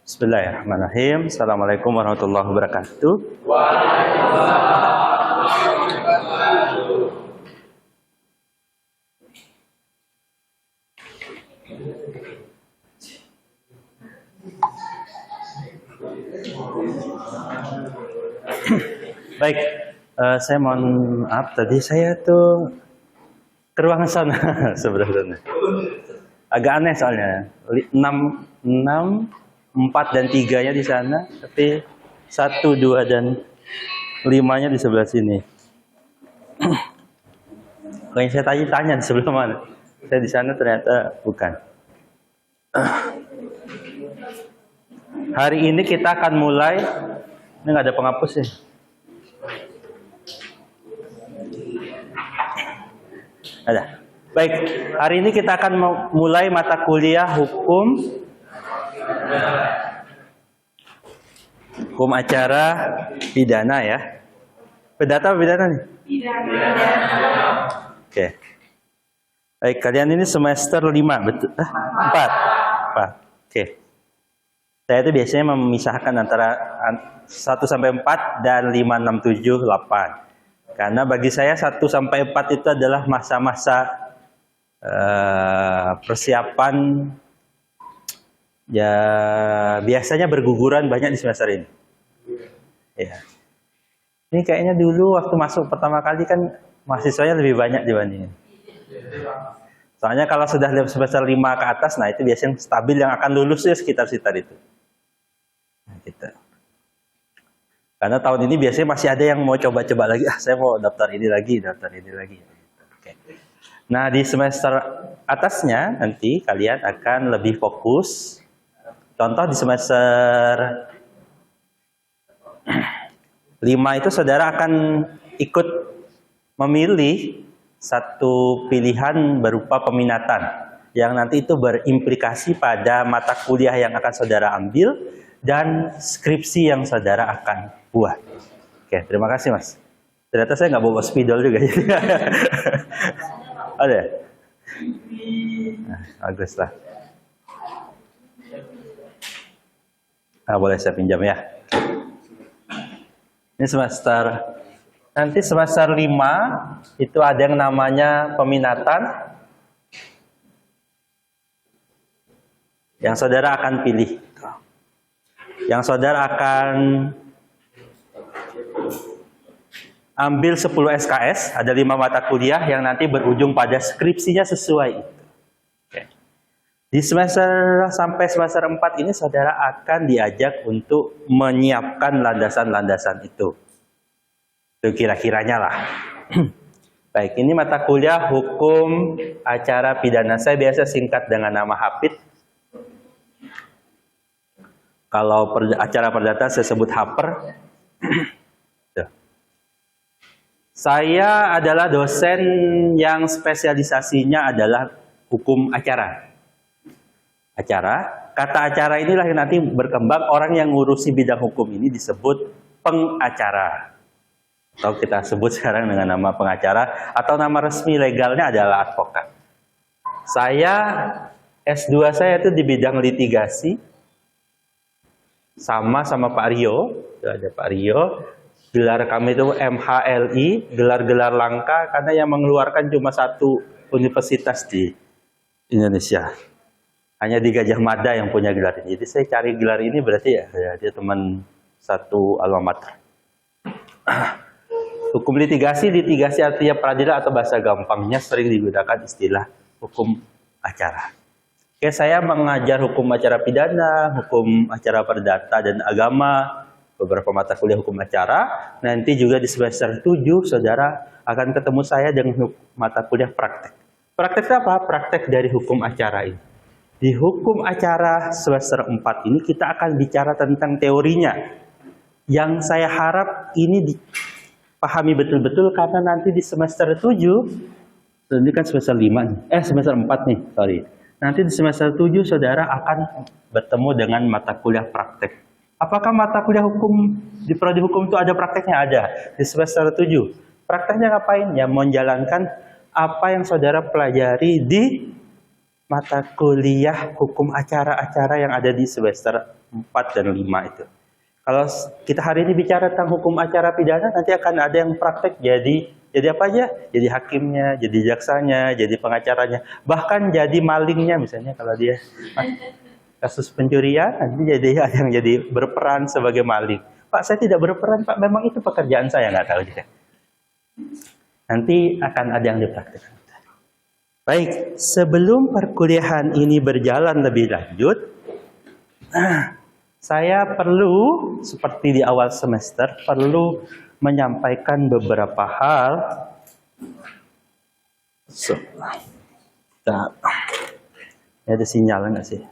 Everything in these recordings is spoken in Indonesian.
Bismillahirrahmanirrahim. Assalamualaikum warahmatullahi wabarakatuh. Baik, saya mohon maaf tadi saya tuh ke ruangan sana sebelah sana. Agak aneh soalnya 6, 4 dan 3-nya di sana, tapi 1, 2 dan 5-nya di sebelah sini. Kalau yang saya tanya di sebelah mana? Saya di sana ternyata bukan. Hari ini kita akan mulai. Ini nggak ada penghapus ya? Ada. Baik, hari ini kita akan mulai mata kuliah hukum acara pidana ya. Perdata apa pidana nih? Pidana. Oke. Baik, kalian ini semester 5, betul? 4. Oke. Saya itu biasanya memisahkan antara 1 sampai 4 dan 5, 6, 7, 8. Karena bagi saya 1 sampai 4 itu adalah masa-masa persiapan ya, biasanya berguguran banyak di semester ini. Ya. Ini kayaknya dulu waktu masuk pertama kali kan mahasiswanya lebih banyak dibandingin. Soalnya kalau sudah semester 5 ke atas, nah itu biasanya stabil yang akan lulus ya sekitar-sekitar itu. Nah, gitu. Karena tahun ini biasanya masih ada yang mau coba-coba lagi. Saya mau daftar ini lagi. Oke. Nah, di semester atasnya nanti kalian akan lebih fokus. Contoh di semester 5 itu saudara akan ikut memilih satu pilihan berupa peminatan. Yang nanti itu berimplikasi pada mata kuliah yang akan saudara ambil dan skripsi yang saudara akan buat. Oke, terima kasih Mas. Ternyata saya nggak bawa spidol juga. Ada ya? Nah, bagus lah. Nah, boleh saya pinjam ya. Ini nanti semester 5 itu ada yang namanya peminatan yang saudara akan pilih. Yang saudara akan ambil 10 SKS, ada 5 mata kuliah yang nanti berujung pada skripsinya sesuai itu. Oke. Di semester sampai semester 4 ini saudara akan diajak untuk menyiapkan landasan-landasan itu. Itu kira-kiranya lah. Baik, ini mata kuliah hukum acara pidana. Saya biasa singkat dengan nama Hafid. Kalau acara perdata saya sebut Haper. Saya adalah dosen yang spesialisasinya adalah hukum acara. Kata acara inilah yang nanti berkembang, orang yang ngurusi bidang hukum ini disebut pengacara. Atau kita sebut sekarang dengan nama pengacara, atau nama resmi legalnya adalah advokat. Saya, S2 saya itu di bidang litigasi, sama Pak Rio, ada Pak Rio. Gelar kami itu MHLI, gelar-gelar langka, karena yang mengeluarkan cuma satu universitas di Indonesia. Hanya di Gajah Mada yang punya gelar ini. Jadi saya cari gelar ini berarti ya dia teman satu alma mater. Hukum litigasi artinya peradilan atau bahasa gampangnya sering digunakan istilah hukum acara. Oke, saya mengajar hukum acara pidana, hukum acara perdata dan agama, beberapa mata kuliah hukum acara. Nanti juga di semester 7 saudara akan ketemu saya dengan mata kuliah praktek. Praktek apa? Praktek dari hukum acara ini. Di hukum acara semester 4 ini kita akan bicara tentang teorinya. Yang saya harap ini dipahami betul-betul karena nanti di semester 7, ini kan semester 5 semester 4 nih, sorry. Nanti di semester 7 saudara akan bertemu dengan mata kuliah praktek. Apakah mata kuliah hukum di prodi hukum itu ada prakteknya? Ada. Di semester 7. Prakteknya ngapain? Ya menjalankan apa yang saudara pelajari di mata kuliah hukum acara-acara yang ada di semester 4 dan 5 itu. Kalau kita hari ini bicara tentang hukum acara pidana, nanti akan ada yang praktek jadi apa aja? Jadi hakimnya, jadi jaksanya, jadi pengacaranya, bahkan jadi malingnya misalnya kalau dia kasus pencurian, nanti jadi ada yang jadi berperan sebagai maling. Pak, saya tidak berperan, Pak. Memang itu pekerjaan saya, nggak tahu juga. Nanti akan ada yang dipraktikkan. Baik, sebelum perkuliahan ini berjalan lebih lanjut, saya perlu, seperti di awal semester, perlu menyampaikan beberapa hal. Ada sinyal nggak sih?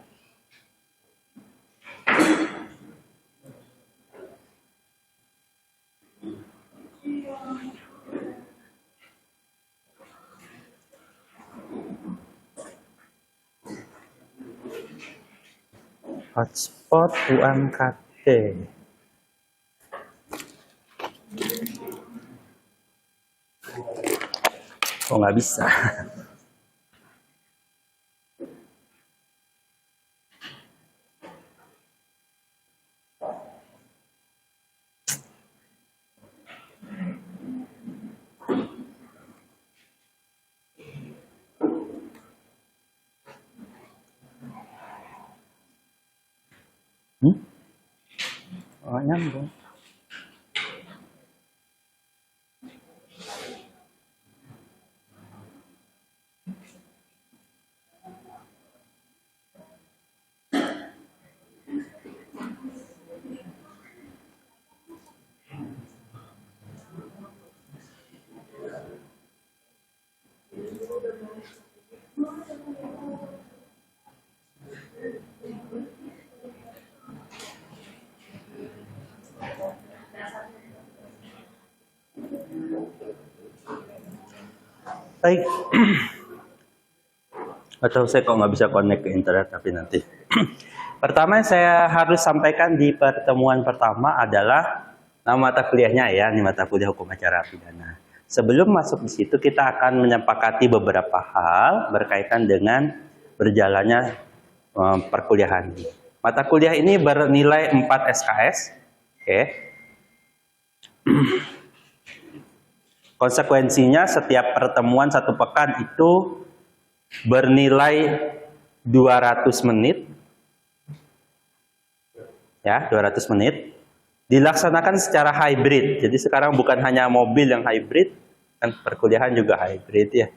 Hotspot UMKT. Oh, nggak bisa. Oh, nyambung. Baik. Atau saya kok nggak bisa connect ke internet, tapi nanti. Pertama yang saya harus sampaikan di pertemuan pertama adalah nama mata kuliahnya ya, ini mata kuliah hukum acara pidana. Sebelum masuk di situ, kita akan menyepakati beberapa hal berkaitan dengan berjalannya perkuliahan. Mata kuliah ini bernilai 4 SKS. Oke. Konsekuensinya setiap pertemuan 1 pekan itu bernilai 200 menit. Ya, 200 menit. Dilaksanakan secara hybrid. Jadi sekarang bukan hanya mobil yang hybrid, kan perkuliahan juga hybrid ya.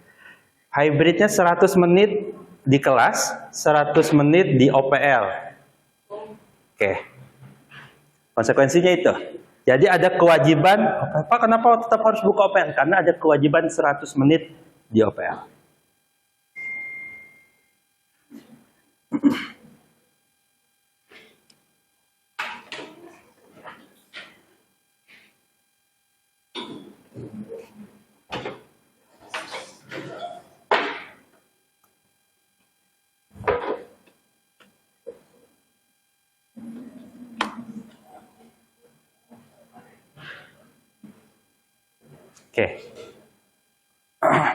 Hybridnya 100 menit di kelas, 100 menit di OPL. Oke. Konsekuensinya itu. Jadi ada kewajiban, Pak kenapa tetap harus buka OPL? Karena ada kewajiban 100 menit di OPL. Oke.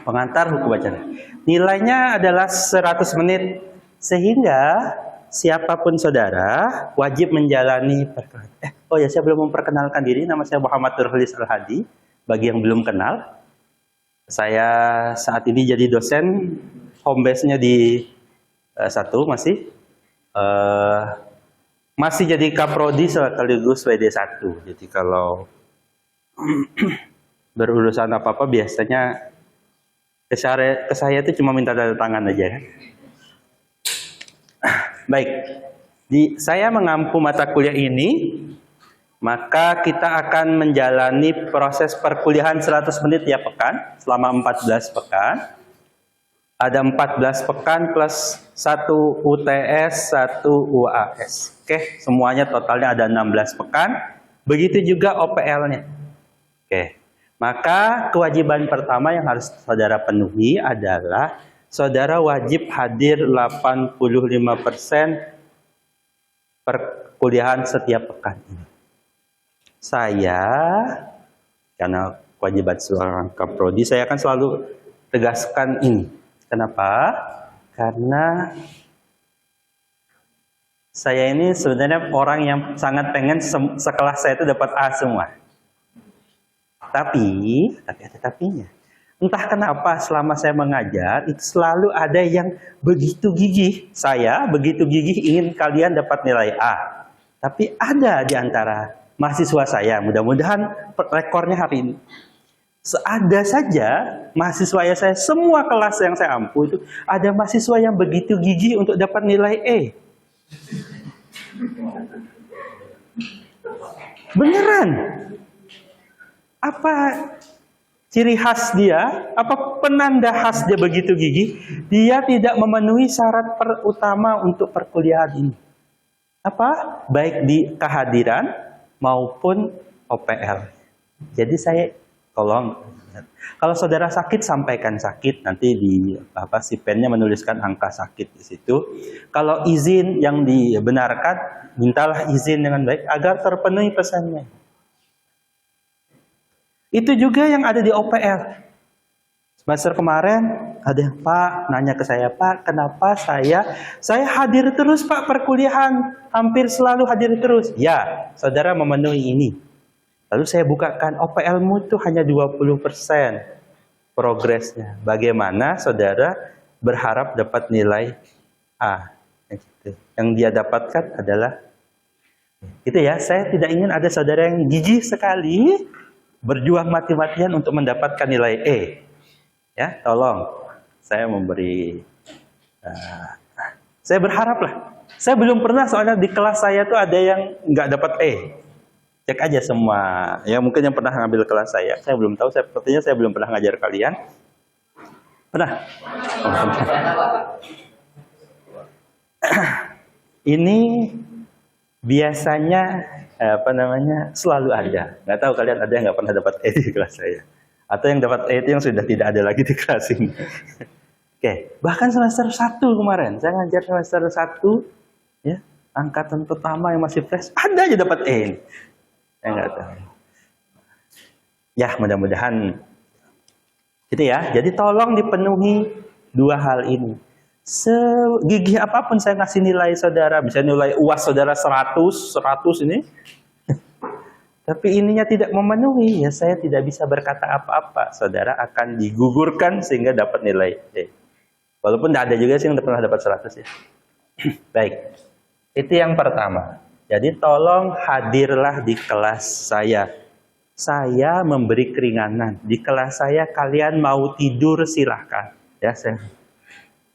Pengantar hukum acara. Nilainya adalah 100 menit. Sehingga siapapun saudara wajib menjalani perkuliahan. Oh ya, saya belum memperkenalkan diri. Nama saya Muhammad Nurholis Al-Hadi. Bagi yang belum kenal, saya saat ini jadi dosen. Home base-nya di satu masih jadi kaprodi sekaligus WD1. Jadi kalau berurusan apa-apa biasanya ke saya itu cuma minta tanda tangan aja kan. Baik, saya mengampu mata kuliah ini, maka kita akan menjalani proses perkuliahan 100 menit ya pekan, selama 14 pekan. Ada 14 pekan plus 1 UTS, 1 UAS. Oke, semuanya totalnya ada 16 pekan. Begitu juga OPL-nya. Oke. Maka kewajiban pertama yang harus saudara penuhi adalah saudara wajib hadir 85% perkuliahan setiap pekan ini. Saya, karena kewajiban seorang kaprodi, saya akan selalu tegaskan ini. Kenapa? Karena Saya ini sebenarnya orang yang sangat pengen sekelas saya itu dapat A semua. Tapi ada tapinya. Entah kenapa selama saya mengajar, itu selalu ada yang begitu gigih. Saya begitu gigih ingin kalian dapat nilai A. Tapi ada di antara mahasiswa saya, mudah-mudahan rekornya hari ini. Ada saja mahasiswa saya, semua kelas yang saya ampu itu, ada mahasiswa yang begitu gigih untuk dapat nilai E. Beneran. Apa ciri khas dia? Apa penanda khas dia begitu gigih? Dia tidak memenuhi syarat utama untuk perkuliahan ini. Apa? Baik di kehadiran maupun OPL. Jadi saya tolong, kalau saudara sakit sampaikan sakit, nanti di si pennya menuliskan angka sakit di situ. Kalau izin yang dibenarkan, mintalah izin dengan baik agar terpenuhi pesannya. Itu juga yang ada di OPL. Semester kemarin ada yang Pak nanya ke saya, Pak, kenapa saya hadir terus Pak perkuliahan, hampir selalu hadir terus. Ya, saudara memenuhi ini. Lalu saya bukakan, OPL-mu itu hanya 20% progresnya. Bagaimana saudara berharap dapat nilai A? Yang dia dapatkan adalah itu ya. Saya tidak ingin ada saudara yang gigih sekali berjuang mati-matian untuk mendapatkan nilai E. Ya, tolong saya memberi. Saya berharap lah. Saya belum pernah soalnya di kelas saya tuh ada yang nggak dapat E. Cek aja semua. Ya mungkin yang pernah ngambil kelas saya. Saya belum tahu. Sepertinya saya belum pernah ngajar kalian. Pernah? Ini biasanya selalu ada. Nggak tahu kalian ada yang nggak pernah dapat E di kelas saya, atau yang dapat E itu yang sudah tidak ada lagi di kelas ini. Oke, bahkan semester 1 kemarin saya ngajar semester 1 ya, angkatan pertama yang masih fresh, ada aja dapat E. Saya nggak tahu. Ya mudah-mudahan gitu ya. Jadi tolong dipenuhi dua hal ini. Segigih apapun saya ngasih nilai saudara, bisa nilai UAS saudara 100 ini, tapi ininya tidak memenuhi, ya saya tidak bisa berkata apa-apa. Saudara akan digugurkan sehingga dapat nilai E. Walaupun tidak ada juga sih yang pernah dapat 100 ya. Baik, itu yang pertama. Jadi tolong hadirlah di kelas saya. Saya memberi keringanan. Di kelas saya kalian mau tidur silahkan.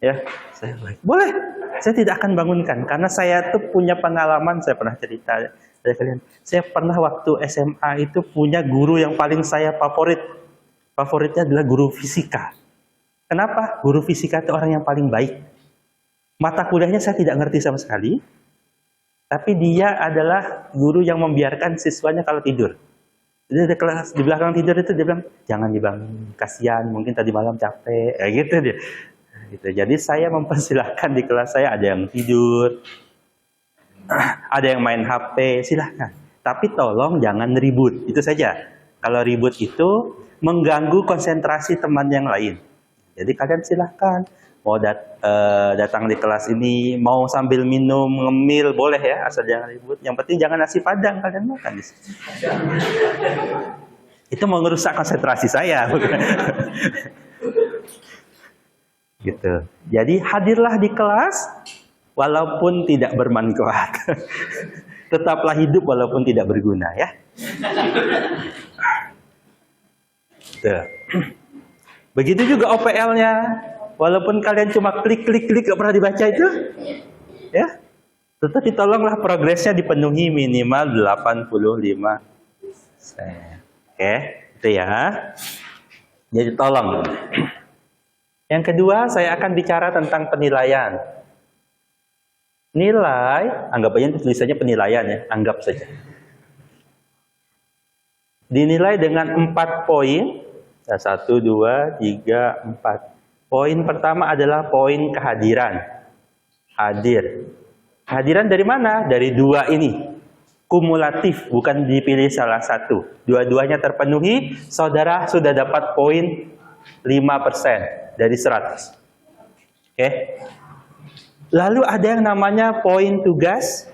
Ya, saya baik. Boleh. Saya tidak akan bangunkan karena saya tuh punya pengalaman. Saya pernah cerita dari kalian. Saya pernah waktu SMA itu punya guru yang paling saya favorit. Favoritnya adalah guru fisika. Kenapa? Guru fisika itu orang yang paling baik. Mata kuliahnya saya tidak ngerti sama sekali. Tapi dia adalah guru yang membiarkan siswanya kalau tidur. Jadi ada kelas di belakang tidur itu dia bilang, jangan dibangun, kasihan, mungkin tadi malam capek, kayak gitu dia. Gitu. Jadi saya mempersilahkan di kelas saya ada yang tidur, ada yang main HP, silahkan. Tapi tolong jangan ribut, itu saja. Kalau ribut itu mengganggu konsentrasi teman yang lain. Jadi kalian silahkan. Mau datang di kelas ini, mau sambil minum, ngemil, boleh ya, asal jangan ribut. Yang penting jangan nasi padang kalian makan di sini. Itu mau ngerusak konsentrasi saya. Gitu. Jadi hadirlah di kelas walaupun tidak bermanfaat. Tetaplah hidup walaupun tidak berguna ya. Tuh. Begitu juga OPL-nya. Walaupun kalian cuma klik gak pernah dibaca itu, ya, tetapi tolonglah progresnya dipenuhi minimal 85%. Oke, itu ya. Jadi tolong. Yang kedua, saya akan bicara tentang penilaian. Nilai, anggap aja tulisannya penilaian ya, anggap saja. Dinilai dengan 4 poin, 1, 2, 3, 4. Poin pertama adalah poin kehadiran. Hadir. Kehadiran dari mana? Dari 2 ini. Kumulatif, bukan dipilih salah satu. Dua-duanya terpenuhi, saudara sudah dapat poin 5% dari 100. Oke? Lalu ada yang namanya poin tugas.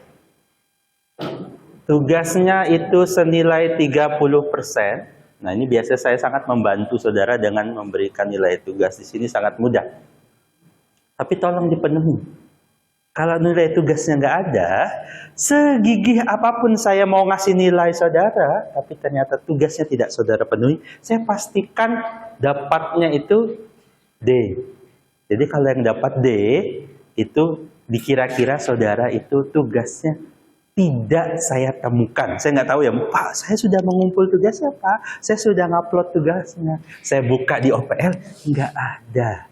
Tugasnya itu senilai 30%. Nah, ini biasanya saya sangat membantu saudara dengan memberikan nilai tugas. Di sini sangat mudah. Tapi tolong dipenuhi. Kalau nilai tugasnya nggak ada, segigih apapun saya mau ngasih nilai saudara, tapi ternyata tugasnya tidak saudara penuhi, saya pastikan dapatnya itu D. Jadi kalau yang dapat D, itu dikira-kira saudara itu tugasnya tidak saya temukan. Saya nggak tahu ya, Pak, saya sudah mengumpul tugasnya, Pak. Saya sudah ngupload tugasnya. Saya buka di OPL, nggak ada.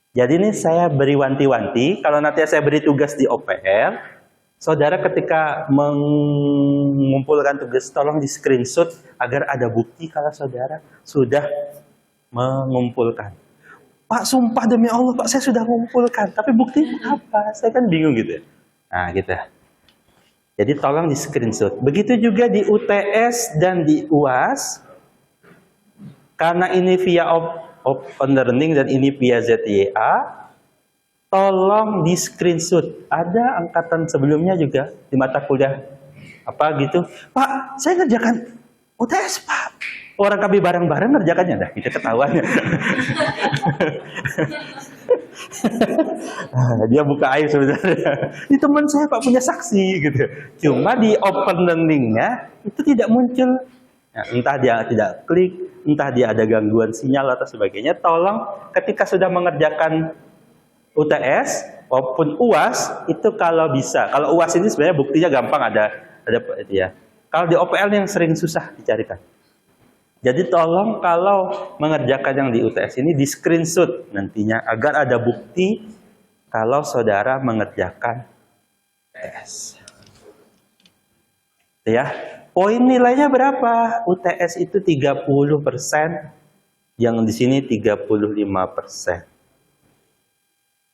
Jadi ini saya beri wanti-wanti, kalau nanti saya beri tugas di OPL, saudara ketika mengumpulkan tugas, tolong di screenshot agar ada bukti kalau saudara sudah mengumpulkan. Pak, sumpah demi Allah, Pak, saya sudah mengumpulkan. Tapi buktinya apa? Saya kan bingung gitu. Nah, gitu. Jadi tolong di screenshot. Begitu juga di UTS dan di UAS. Karena ini via open learning dan ini via ZYA, tolong di screenshot. Ada angkatan sebelumnya juga di mata kuliah apa gitu. Pak, saya ngerjakan UTS, Pak. Orang kami bareng-bareng ngerjakannya. Dah, kita ketahuan. Dia buka aib sebenarnya. Ini teman saya, Pak, punya saksi gitu. Cuma di open learning-nya itu tidak muncul. Nah, entah dia tidak klik, entah dia ada gangguan sinyal atau sebagainya. Tolong ketika sudah mengerjakan UTS maupun UAS itu kalau bisa. Kalau UAS ini sebenarnya buktinya gampang, ada ya. Kalau di OPL yang sering susah dicarikan. Jadi tolong kalau mengerjakan yang di UTS ini di screenshot nantinya agar ada bukti kalau saudara mengerjakan UTS. Ya, poin nilainya berapa? UTS itu 30%, yang di sini 35%.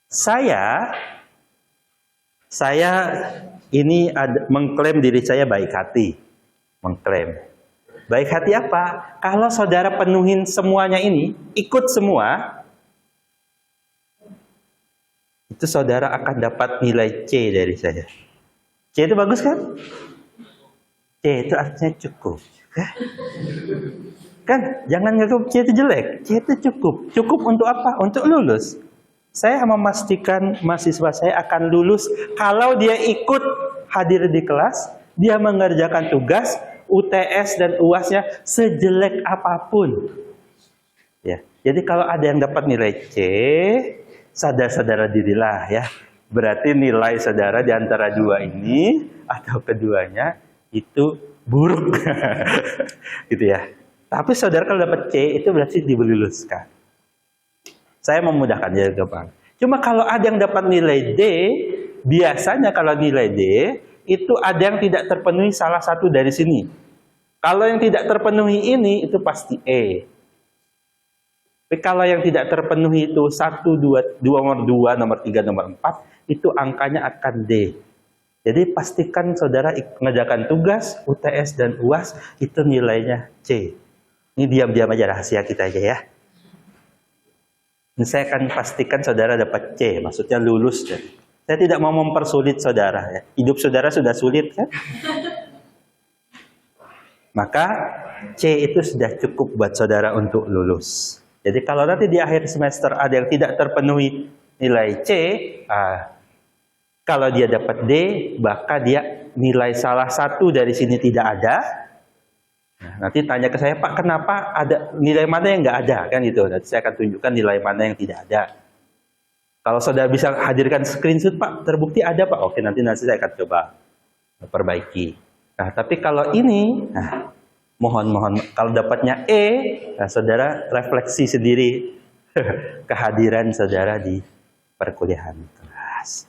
Saya ini mengklaim diri saya baik hati, mengklaim. Baik hati apa? Kalau saudara penuhin semuanya ini, ikut semua, itu saudara akan dapat nilai C dari saya. C itu bagus kan? C itu artinya cukup. Kan? Jangan nganggap C itu jelek. C itu cukup. Cukup untuk apa? Untuk lulus. Saya memastikan mahasiswa saya akan lulus kalau dia ikut hadir di kelas, dia mengerjakan tugas, UTS dan UAS-nya sejelek apapun. Ya, jadi kalau ada yang dapat nilai C, sadar-sadar dirilah ya. Berarti nilai saudara di antara dua ini atau keduanya itu buruk. Gitu ya. Tapi saudara kalau dapat C itu berarti diluluskan. Saya memudahkan ya gampang. Cuma kalau ada yang dapat nilai D, biasanya kalau nilai D itu ada yang tidak terpenuhi salah satu dari sini. Kalau yang tidak terpenuhi ini, itu pasti E. Tapi kalau yang tidak terpenuhi itu 1, 2, nomor 2, nomor 3, nomor 4, itu angkanya akan D. Jadi pastikan saudara mengerjakan tugas, UTS dan UAS, itu nilainya C. Ini diam-diam aja, rahasia kita aja ya. Ini saya akan pastikan saudara dapat C, maksudnya lulus. Saya tidak mau mempersulit saudara. Ya. Hidup saudara sudah sulit kan? Maka C itu sudah cukup buat saudara untuk lulus. Jadi kalau nanti di akhir semester ada yang tidak terpenuhi nilai C, kalau dia dapat D, maka dia nilai salah satu dari sini tidak ada. Nah, nanti tanya ke saya, Pak, kenapa ada nilai mana yang nggak ada? Kan gitu. Nanti saya akan tunjukkan nilai mana yang tidak ada. Kalau saudara bisa hadirkan screenshot, Pak, terbukti ada, Pak. Oke, nanti saya akan coba perbaiki. Nah, tapi kalau ini, nah, mohon kalau dapatnya E, nah, saudara refleksi sendiri kehadiran saudara di perkuliahan kelas.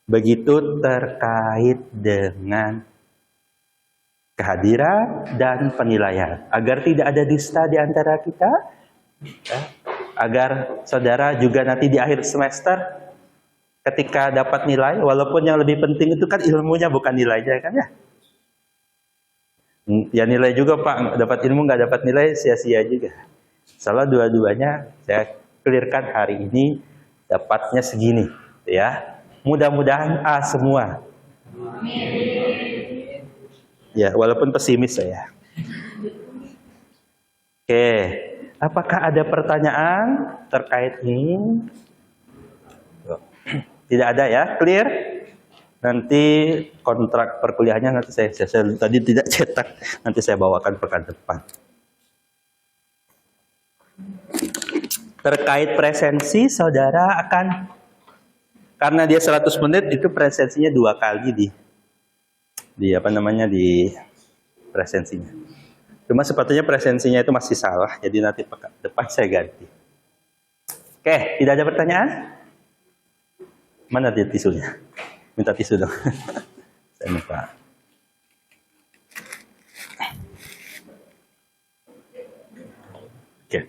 Begitu terkait dengan kehadiran dan penilaian. Agar tidak ada dusta di antara kita, ya, agar saudara juga nanti di akhir semester ketika dapat nilai, walaupun yang lebih penting itu kan ilmunya bukan nilainya kan ya. Ya nilai juga Pak, dapat ilmu nggak dapat nilai sia-sia juga. Salah dua-duanya saya clearkan hari ini dapatnya segini. Ya, mudah-mudahan A semua. Ya, walaupun pesimis saya. Oke, apakah ada pertanyaan terkait ini? Tidak ada ya, clear? Nanti kontrak perkuliahannya nanti saya tadi tidak cetak, nanti saya bawakan pekan depan. Terkait presensi, saudara akan, karena dia 100 menit, itu presensinya 2 kali di presensinya. Cuma sepatutnya presensinya itu masih salah, jadi nanti pekan depan saya ganti. Oke, tidak ada pertanyaan? Mana dia tisunya? Minta tisu dong. Saya minta. Oke.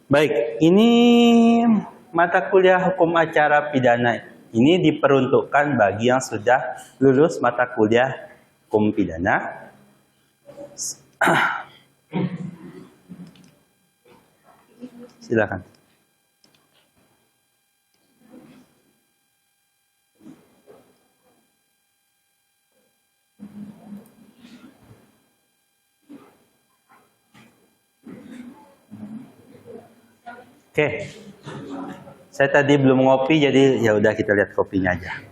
Baik, ini mata kuliah hukum acara pidana. Ini diperuntukkan bagi yang sudah lulus mata kuliah hukum pidana. Silakan. Oke, saya tadi belum ngopi, jadi ya udah kita lihat kopinya aja.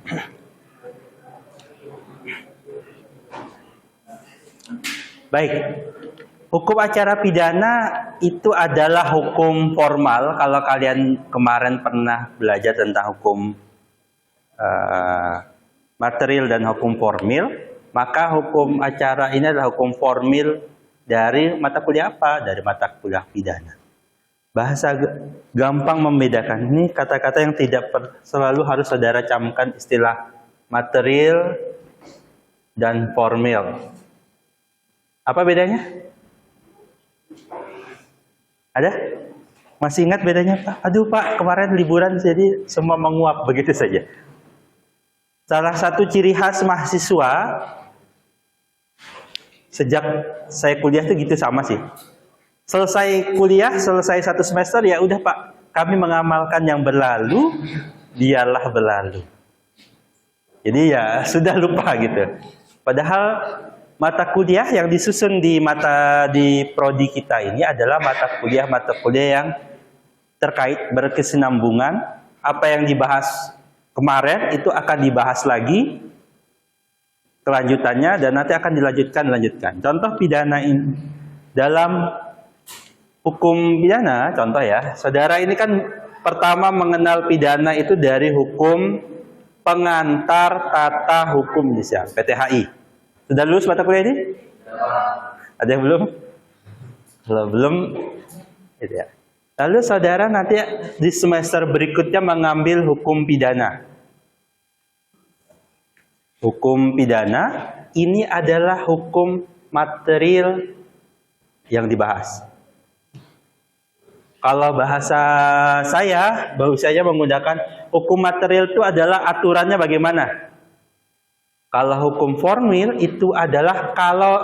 Baik, hukum acara pidana itu adalah hukum formal. Kalau kalian kemarin pernah belajar tentang hukum material dan hukum formil, maka hukum acara ini adalah hukum formil dari mata kuliah apa? Dari mata kuliah pidana. Bahasa gampang membedakan. Ini kata-kata yang tidak selalu harus saudara camkan istilah material dan formil. Apa bedanya? Ada? Masih ingat bedanya Pak? Aduh Pak, kemarin liburan jadi semua menguap begitu saja. Salah satu ciri khas mahasiswa sejak saya kuliah itu gitu sama sih. Selesai kuliah, selesai 1 semester, ya udah Pak, kami mengamalkan yang berlalu, biarlah berlalu. Jadi ya sudah lupa gitu. Padahal mata kuliah yang disusun di prodi kita ini adalah mata kuliah yang terkait berkesinambungan. Apa yang dibahas kemarin itu akan dibahas lagi kelanjutannya dan nanti akan dilanjutkan. Contoh pidana ini dalam hukum pidana, contoh ya, saudara ini kan pertama mengenal pidana itu dari hukum pengantar tata hukum Indonesia, PTHI. Sudah lulus mata kuliah ini? Ada yang belum? Kalau belum, gitu ya. Lalu saudara nanti di semester berikutnya mengambil hukum pidana. Hukum pidana ini adalah hukum material yang dibahas. Kalau bahasa saya menggunakan hukum material itu adalah aturannya bagaimana. Kalau hukum formil itu adalah kalau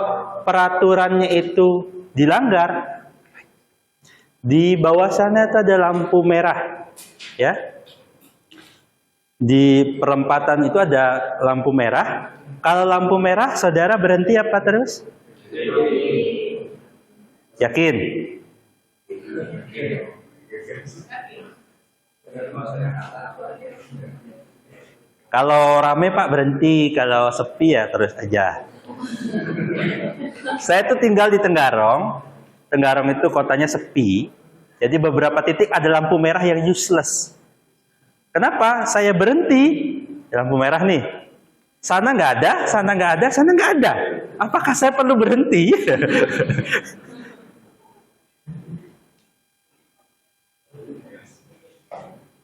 peraturannya itu dilanggar. Di bawah sana itu ada lampu merah, ya. Di perempatan itu ada lampu merah. Kalau lampu merah, saudara berhenti apa terus? Yakin? Kalau rame Pak berhenti, kalau sepi ya terus aja. Saya tuh tinggal di Tenggarong. Tenggarong itu kotanya sepi. Jadi beberapa titik ada lampu merah yang useless. Kenapa? Saya berhenti. Lampu merah nih. Sana nggak ada, sana nggak ada, sana nggak ada. Apakah saya perlu berhenti?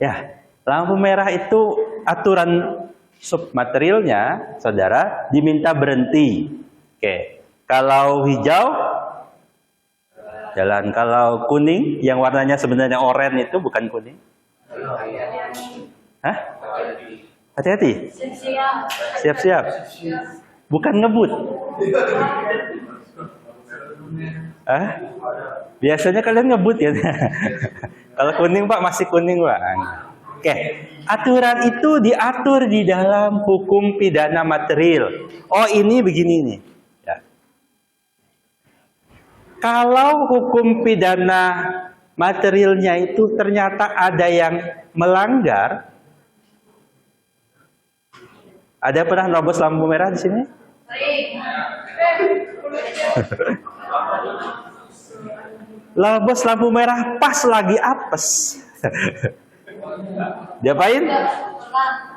Ya, lampu merah itu aturan submaterialnya, saudara, diminta berhenti. Oke. Kalau hijau, jalan. Kalau kuning, yang warnanya sebenarnya oranye itu bukan kuning. Hah? Hati-hati. Siap-siap. Bukan ngebut. Hah? Biasanya kalian ngebut ya. Kalau kuning Pak, masih kuning Pak. Oke. Aturan itu diatur di dalam hukum pidana material. Oh ini begini nih. Kalau hukum pidana materialnya itu ternyata ada yang melanggar, ada pernah nerobos lampu merah di sini? Nerobos lampu merah pas lagi apes. Diapain?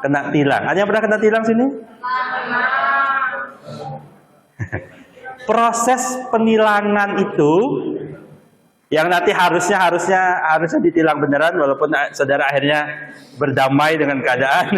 Kena tilang. Ada yang pernah kena tilang sini? Proses penilangan itu yang nanti harusnya ditilang beneran walaupun saudara akhirnya berdamai dengan keadaan.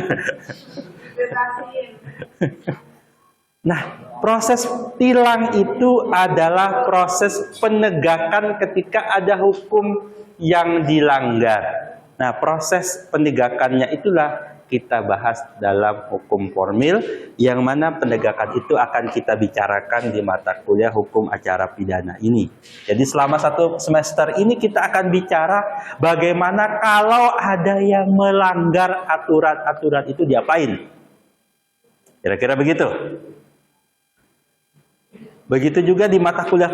Nah, proses tilang itu adalah proses penegakan ketika ada hukum yang dilanggar. Nah, proses penegakannya itulah kita bahas dalam hukum formil, yang mana penegakan itu akan kita bicarakan di mata kuliah hukum acara pidana ini. Jadi selama satu semester ini kita akan bicara bagaimana kalau ada yang melanggar aturan-aturan itu diapain. Kira-kira begitu. Begitu juga di mata kuliah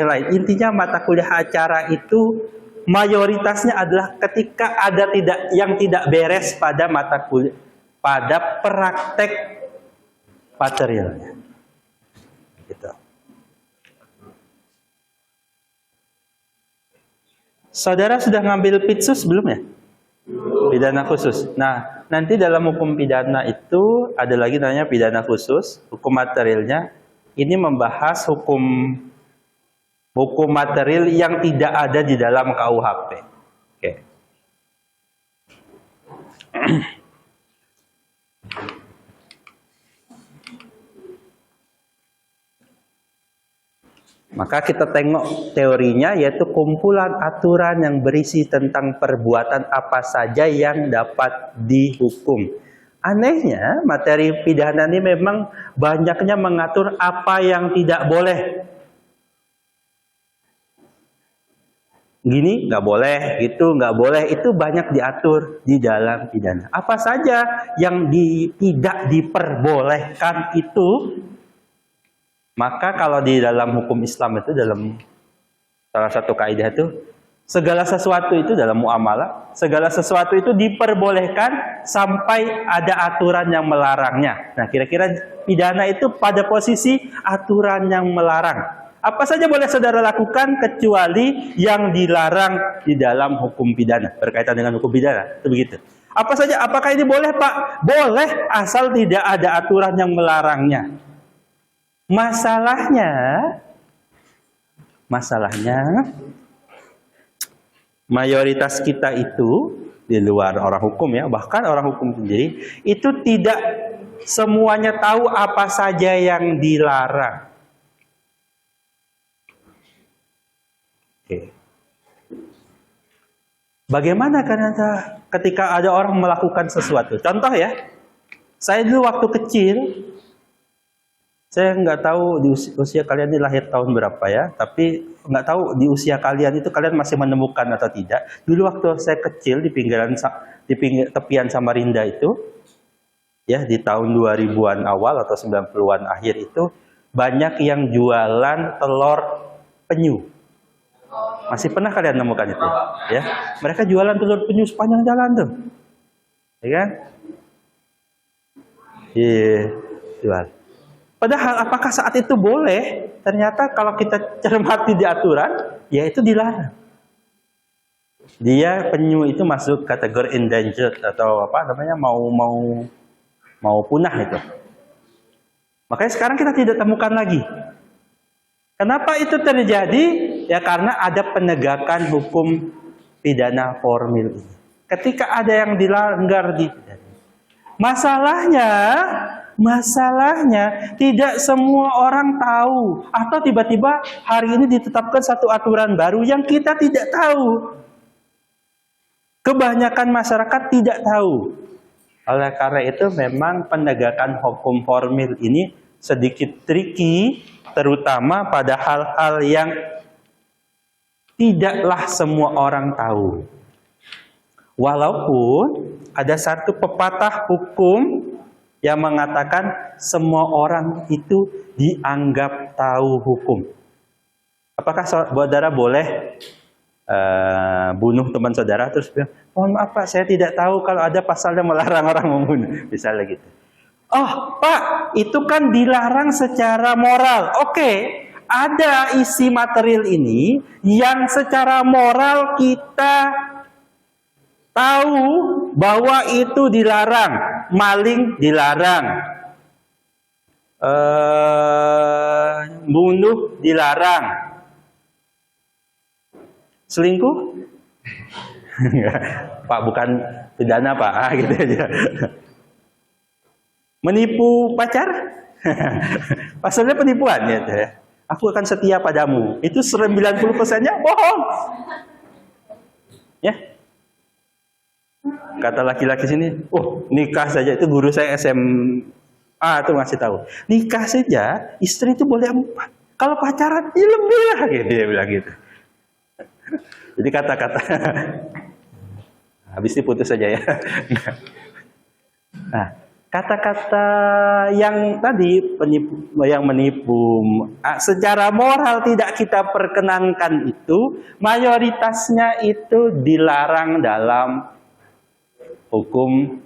lain. Intinya mata kuliah acara itu mayoritasnya adalah ketika ada yang tidak beres pada mata kuliah, pada praktek materialnya. Gitu. Saudara sudah ngambil pitsus belum ya? Pidana khusus. Nah, nanti dalam hukum pidana itu ada lagi namanya pidana khusus, hukum materialnya. Ini membahas hukum material yang tidak ada di dalam KUHP. Oke. Maka kita tengok teorinya, yaitu kumpulan aturan yang berisi tentang perbuatan apa saja yang dapat dihukum. Anehnya, materi pidana ini memang banyaknya mengatur apa yang tidak boleh. Gini nggak boleh, gitu nggak boleh, itu banyak diatur di dalam pidana. Apa saja yang tidak diperbolehkan itu, maka kalau di dalam hukum Islam itu, dalam salah satu kaidah itu, Segala sesuatu itu dalam muamalah, segala sesuatu itu diperbolehkan sampai ada aturan yang melarangnya. Nah, kira-kira pidana itu pada posisi aturan yang melarang. Apa saja boleh saudara lakukan kecuali yang dilarang di dalam hukum pidana, berkaitan dengan hukum pidana. Itu begitu. Apa saja? Apakah ini boleh, Pak? Boleh, asal tidak ada aturan yang melarangnya. Masalahnya mayoritas kita itu di luar orang hukum ya, bahkan orang hukum sendiri itu tidak semuanya tahu apa saja yang dilarang. Oke. Bagaimana karena ketika ada orang melakukan sesuatu? Contoh ya, saya dulu waktu kecil, saya nggak tahu di usia kalian ini lahir tahun berapa ya, tapi nggak tahu di usia kalian itu kalian masih menemukan atau tidak. Dulu waktu saya kecil di tepian Samarinda itu, ya di tahun 2000-an awal atau 90-an akhir itu, banyak yang jualan telur penyu. Masih pernah kalian nemukan itu? Ya, mereka jualan telur penyu sepanjang jalan tuh, ya kan? Iya, jual. Padahal apakah saat itu boleh? Ternyata kalau kita cermati di aturan, ya itu dilarang. Dia penyu itu masuk kategori endangered atau apa namanya mau punah itu. Makanya sekarang kita tidak temukan lagi. Kenapa itu terjadi? Ya karena ada penegakan hukum pidana formil ini. Ketika ada yang dilanggar di pidana. Masalahnya tidak semua orang tahu, atau tiba-tiba hari ini ditetapkan satu aturan baru yang kita tidak tahu. Kebanyakan masyarakat tidak tahu. Oleh karena itu memang penegakan hukum formil ini sedikit tricky, terutama pada hal-hal yang tidaklah semua orang tahu. Walaupun ada satu pepatah hukum yang mengatakan semua orang itu dianggap tahu hukum. Apakah saudara boleh bunuh teman saudara terus bilang, mohon maaf Pak, saya tidak tahu kalau ada pasal yang melarang orang membunuh, misalnya gitu. Oh Pak, itu kan dilarang secara moral. Oke, ada isi material ini yang secara moral kita tahu bahwa itu dilarang. Maling dilarang, bunuh dilarang, selingkuh Pak bukan pidana Pak, gitu aja. Menipu pacar pasalnya penipuan ya. Aku akan setia padamu, itu 90%-nya bohong ya. Kata laki-laki sini, nikah saja, itu guru saya SMA itu ngasih tahu. Nikah saja, istri itu boleh 4. Kalau pacaran, ya lebih lah, gitu, dia bilang gitu. Jadi kata-kata, habis diputus saja ya. Nah, kata-kata yang tadi yang menipu, secara moral tidak kita perkenankan itu, mayoritasnya itu dilarang dalam hukum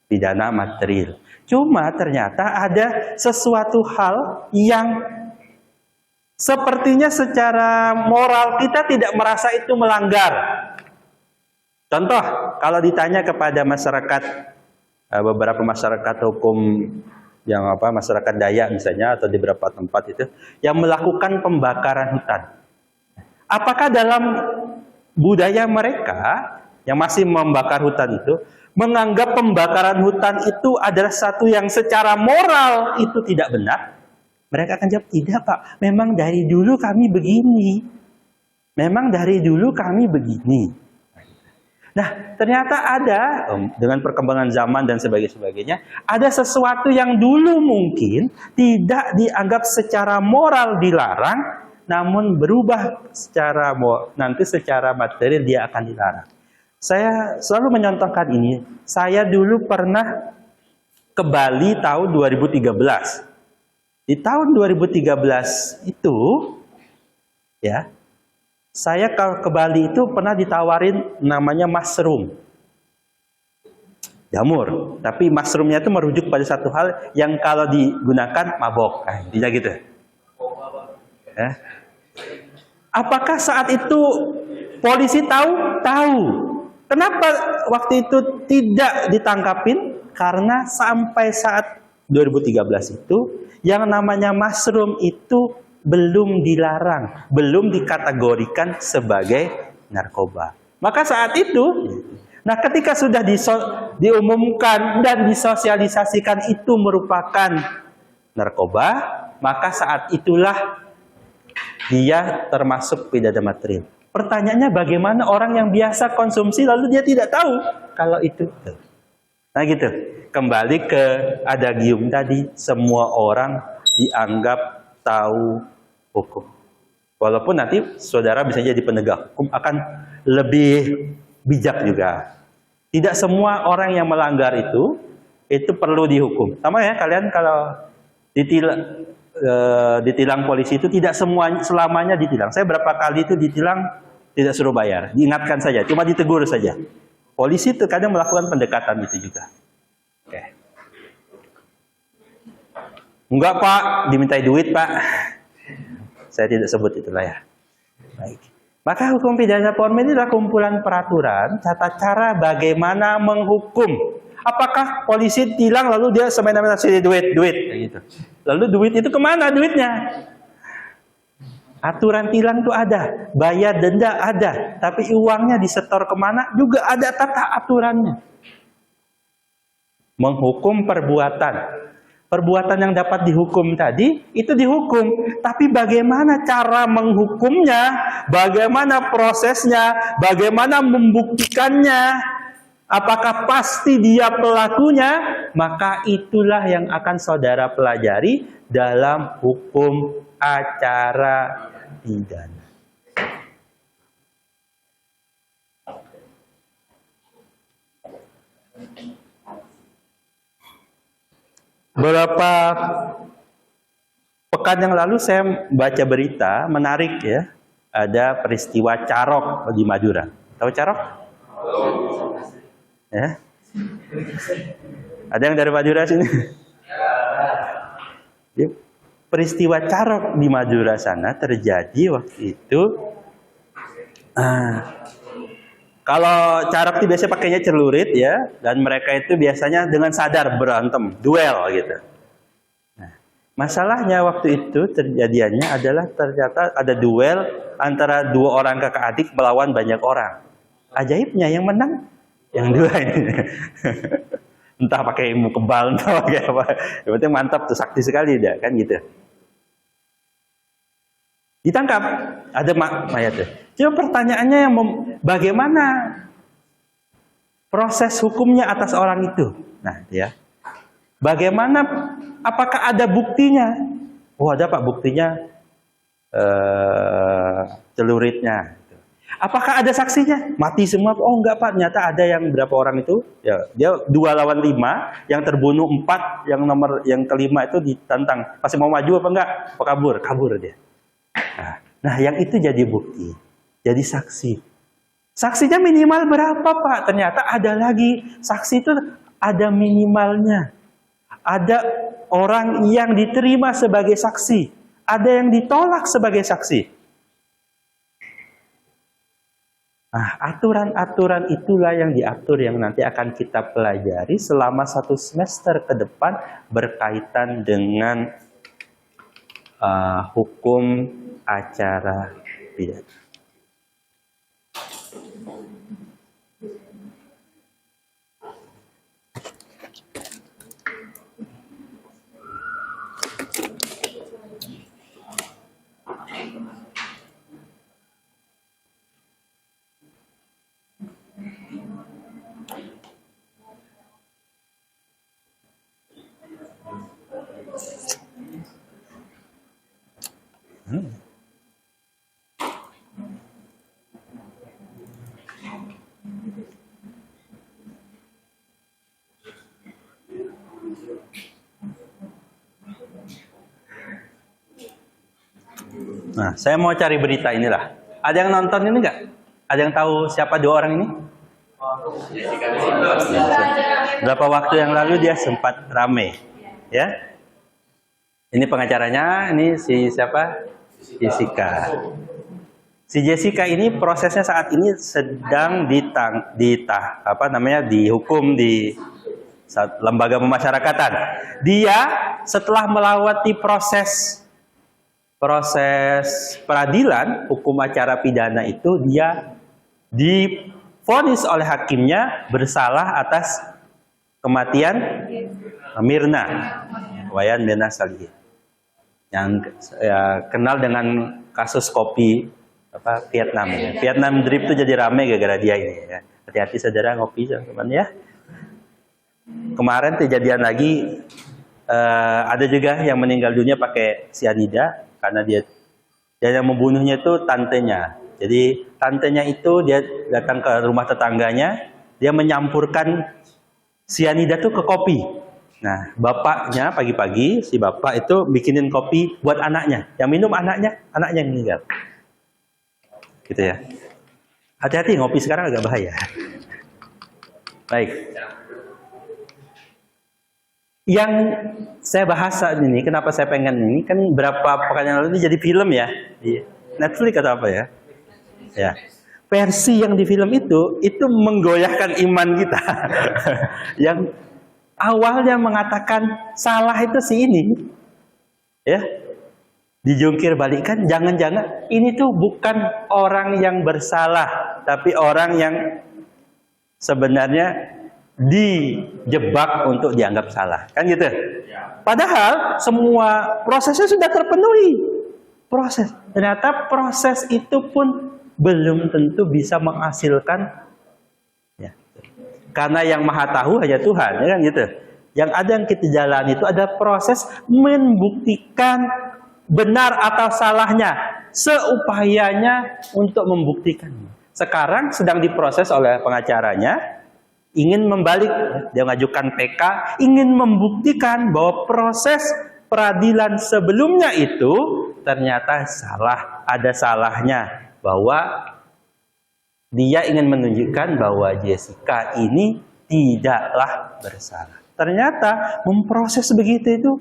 pidana material. Cuma ternyata ada sesuatu hal yang sepertinya secara moral kita tidak merasa itu melanggar. Contoh, kalau ditanya kepada masyarakat, beberapa masyarakat hukum yang masyarakat Dayak misalnya, atau di beberapa tempat itu, yang melakukan pembakaran hutan. Apakah dalam budaya mereka yang masih membakar hutan itu, menganggap pembakaran hutan itu adalah satu yang secara moral itu tidak benar? Mereka akan jawab, tidak Pak, memang dari dulu kami begini. Memang dari dulu kami begini. Nah, ternyata ada, dengan perkembangan zaman dan sebagainya, ada sesuatu yang dulu mungkin tidak dianggap secara moral dilarang, namun berubah nanti secara material dia akan dilarang. Saya selalu menyontohkan ini. Saya dulu pernah ke Bali tahun 2013. Di tahun 2013 itu, ya, Saya kalau ke Bali itu pernah ditawarin namanya mushroom, jamur. Tapi mushroomnya itu merujuk pada satu hal yang kalau digunakan mabok. Intinya gitu. Ya. Apakah saat itu polisi tahu? Tahu. Kenapa waktu itu tidak ditangkapin? Karena sampai saat 2013 itu, yang namanya mushroom itu belum dilarang, belum dikategorikan sebagai narkoba. Maka saat itu, nah ketika sudah diumumkan dan disosialisasikan itu merupakan narkoba, maka saat itulah dia termasuk pidana material. Pertanyaannya bagaimana orang yang biasa konsumsi lalu dia tidak tahu kalau itu. Nah gitu, kembali ke adagium tadi, semua orang dianggap tahu hukum. Walaupun nanti saudara bisa jadi penegak hukum akan lebih bijak juga. Tidak semua orang yang melanggar itu perlu dihukum. Sama ya kalian kalau ditilang polisi itu tidak selamanya ditilang. Saya berapa kali itu ditilang tidak suruh bayar, diingatkan saja, cuma ditegur saja. Polisi terkadang melakukan pendekatan itu juga. Oke. Enggak Pak, dimintai duit Pak. Saya tidak sebut itulah ya. Baik. Maka hukum pidana formil ini adalah kumpulan peraturan, tata cara bagaimana menghukum. Apakah polisi tilang lalu dia semena-mena sini duit, gitu. Lalu duit itu kemana duitnya? Aturan tilang itu ada, bayar denda ada, tapi uangnya disetor kemana juga ada tata aturannya. Menghukum perbuatan. Perbuatan yang dapat dihukum tadi, itu dihukum. Tapi bagaimana cara menghukumnya, bagaimana prosesnya, bagaimana membuktikannya, apakah pasti dia pelakunya, maka itulah yang akan saudara pelajari dalam hukum acara pidana. Beberapa pekan yang lalu saya baca berita menarik ya, ada peristiwa carok di Madura. Tahu carok? Ya. Ada yang dari Madura sini? Ya. Peristiwa carok di Madura sana terjadi waktu itu. Kalau carok itu biasanya pakainya celurit ya, dan mereka itu biasanya dengan sadar berantem, duel gitu. Nah, masalahnya waktu itu terjadiannya adalah ternyata ada duel antara dua orang kakak adik melawan banyak orang. Ajaibnya yang menang yang dua ini. Entah pakai ilmu kebal, entah pakai apa. Yang penting mantap tuh, sakti sekali dia kan gitu. Ditangkap, ada mayatnya. Cuma pertanyaannya yang bagaimana proses hukumnya atas orang itu? Nah, ya. Bagaimana? Apakah ada buktinya? Oh, ada Pak buktinya, celuritnya. Apakah ada saksinya? Mati semua? Oh enggak Pak, ternyata ada yang berapa orang itu? Ya, dia 2 lawan 5, yang terbunuh 4, yang kelima itu ditantang. Masih mau maju apa enggak? Apa kabur? Kabur dia. Nah, yang itu jadi bukti, jadi saksi. Saksinya minimal berapa Pak? Ternyata ada lagi, saksi itu ada minimalnya. Ada orang yang diterima sebagai saksi, ada yang ditolak sebagai saksi. Nah, aturan-aturan itulah yang diatur yang nanti akan kita pelajari selama 1 semester ke depan berkaitan dengan hukum acara pidana. Nah, saya mau cari berita inilah. Ada yang nonton ini nggak? Ada yang tahu siapa dua orang ini? Berapa waktu yang lalu dia sempat rame, ya? Ini pengacaranya, ini si siapa? Jessica. Si Jessica ini prosesnya saat ini sedang dihukum di lembaga pemasyarakatan. Dia setelah melewati proses peradilan hukum acara pidana itu, dia divonis oleh hakimnya bersalah atas kematian Mirna, Wayan Mirna Salihin, yang kenal dengan kasus kopi Vietnam. Vietnam Drip itu jadi rame gara-gara dia ini. Ya. Hati-hati saudara ngopi teman ya. Kemarin kejadian lagi ada juga yang meninggal dunia pakai sianida karena dia yang membunuhnya itu tantenya. Jadi tantenya itu dia datang ke rumah tetangganya, dia menyampurkan sianida tuh ke kopi. Nah, bapaknya pagi-pagi si bapak itu bikinin kopi buat anaknya. Yang minum anaknya yang meninggal. Gitu ya. Hati-hati ngopi sekarang agak bahaya. Baik. Yang saya bahas saat ini, kenapa saya pengen ini, kan berapa pekan yang lalu ini jadi film ya, di Netflix atau apa ya? Ya. Versi yang di film itu menggoyahkan iman kita. Yang awalnya mengatakan salah itu si ini, ya, dijungkir balikan, jangan-jangan ini tuh bukan orang yang bersalah, tapi orang yang sebenarnya dijebak untuk dianggap salah, kan gitu. Padahal semua prosesnya sudah terpenuhi. Ternyata proses itu pun belum tentu bisa menghasilkan, ya. Karena yang maha tahu hanya Tuhan, ya kan gitu. Yang ada yang kita jalani itu ada proses membuktikan benar atau salahnya, seupayanya untuk membuktikannya. Sekarang sedang diproses oleh pengacaranya, ingin membalik, dia mengajukan PK, ingin membuktikan bahwa proses peradilan sebelumnya itu ternyata salah, ada salahnya, bahwa dia ingin menunjukkan bahwa Jessica ini tidaklah bersalah. Ternyata memproses begitu itu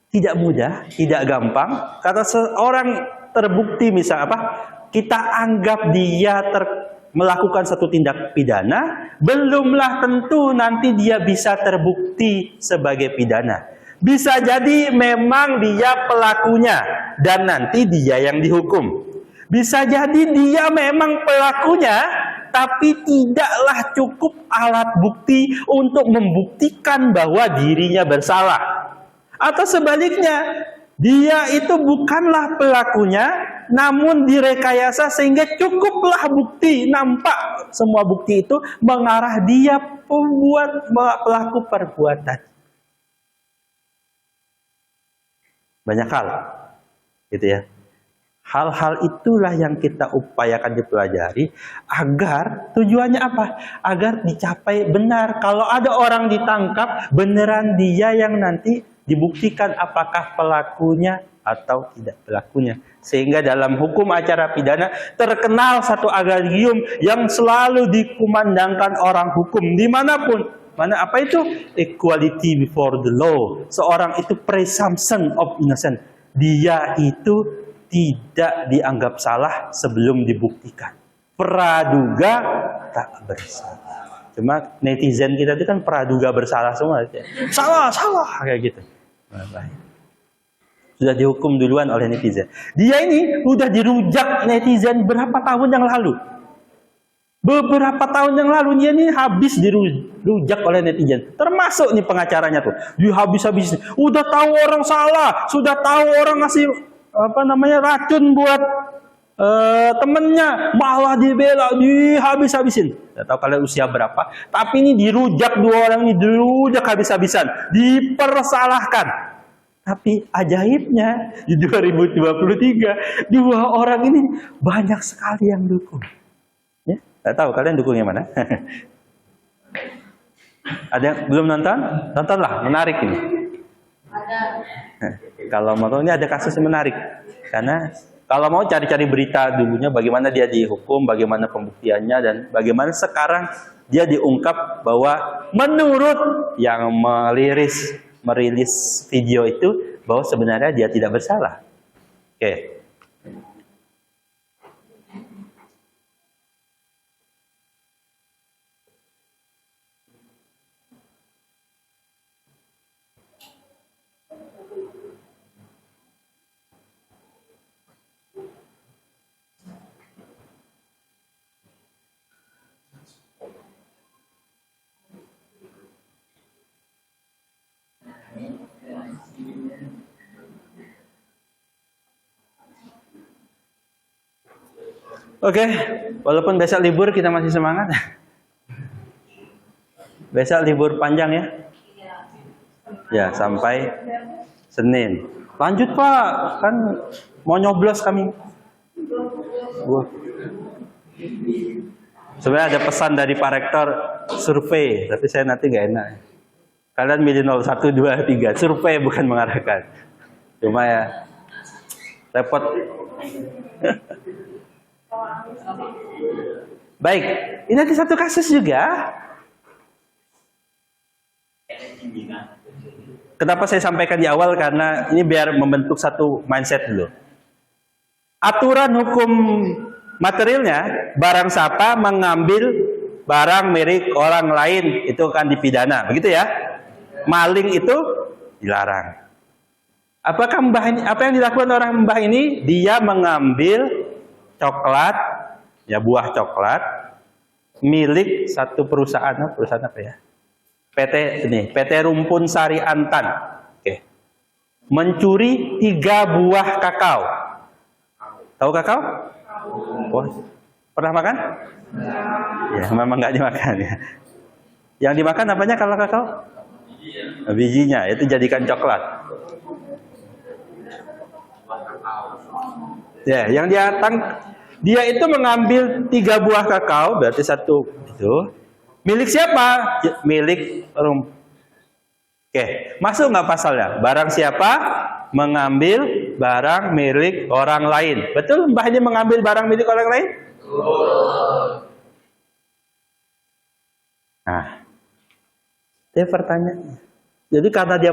tidak mudah, tidak gampang. Kata seorang terbukti misal kita anggap dia melakukan satu tindak pidana, belumlah tentu nanti dia bisa terbukti sebagai pidana. Bisa jadi memang dia pelakunya dan nanti dia yang dihukum. Bisa jadi dia memang pelakunya, tapi tidaklah cukup alat bukti untuk membuktikan bahwa dirinya bersalah. Atau sebaliknya, dia itu bukanlah pelakunya, namun direkayasa sehingga cukuplah bukti, nampak semua bukti itu mengarah dia pelaku perbuatan. Banyak hal, gitu ya. Hal-hal itulah yang kita upayakan dipelajari agar tujuannya apa? Agar dicapai benar. Kalau ada orang ditangkap, beneran dia yang nanti dibuktikan apakah pelakunya atau tidak pelakunya. Sehingga dalam hukum acara pidana terkenal satu agagium yang selalu dikumandangkan orang hukum dimanapun. Apa itu? Equality before the law. Seorang itu presumption of innocence. Dia itu tidak dianggap salah sebelum dibuktikan. Praduga tak bersalah. Cuma netizen kita itu kan praduga bersalah semua. Salah kayak gitu. Sudah dihukum duluan oleh netizen. Dia ini sudah dirujak netizen berapa tahun yang lalu. Beberapa tahun yang lalu dia ini habis dirujak oleh netizen. Termasuk nih pengacaranya tuh. Dia habis-habis. Udah tahu orang salah, sudah tahu orang ngasih racun buat temennya, malah dibela, dihabis-habisin. Tidak tahu kalian usia berapa, tapi ini dirujak, dua orang ini dirujak habis-habisan, dipersalahkan. Tapi ajaibnya di 2023 dua orang ini banyak sekali yang dukung. Ya, tidak tahu kalian dukung yang mana? Ada yang belum nonton? Tontonlah, menarik ini. Kalau mau tahu, ini ada kasus yang menarik karena Kalau mau cari-cari berita dulunya bagaimana dia dihukum, bagaimana pembuktiannya, dan bagaimana sekarang dia diungkap bahwa menurut yang merilis video itu bahwa sebenarnya dia tidak bersalah. Oke. Oke, walaupun besok libur kita masih semangat. Besok libur panjang ya? Ya, sampai Senin. Lanjut Pak, kan mau nyoblos kami. Sebenarnya ada pesan dari Pak Rektor, survei, tapi saya nanti nggak enak. Kalian milih 01, 2, 3, survei bukan mengarahkan. Cuma ya, repot. Baik, ini ada satu kasus juga. Kenapa saya sampaikan di awal? Karena ini biar membentuk satu mindset dulu. Aturan hukum materialnya, barang siapa mengambil barang milik orang lain itu akan dipidana, begitu ya? Maling itu dilarang. Apakah mbah ini, apa yang dilakukan orang mbah ini? Dia mengambil coklat, ya buah coklat milik satu perusahaan apa ya? PT Rumpun Sari Antan. Oke. Mencuri 3 buah kakao. Tahu kakao? Oh, pernah makan? Ya, memang nggak dimakan ya. Yang dimakan apanya kalau kakao? Bijinya, itu jadikan coklat. Ya, yang dia itu mengambil 3 buah kakao, berarti satu itu. Milik siapa? Milik Oke, masuk nggak pasalnya? Barang siapa mengambil barang milik orang lain. Betul mbah ini mengambil barang milik orang lain? Nah, dia pertanyaannya. Jadi karena dia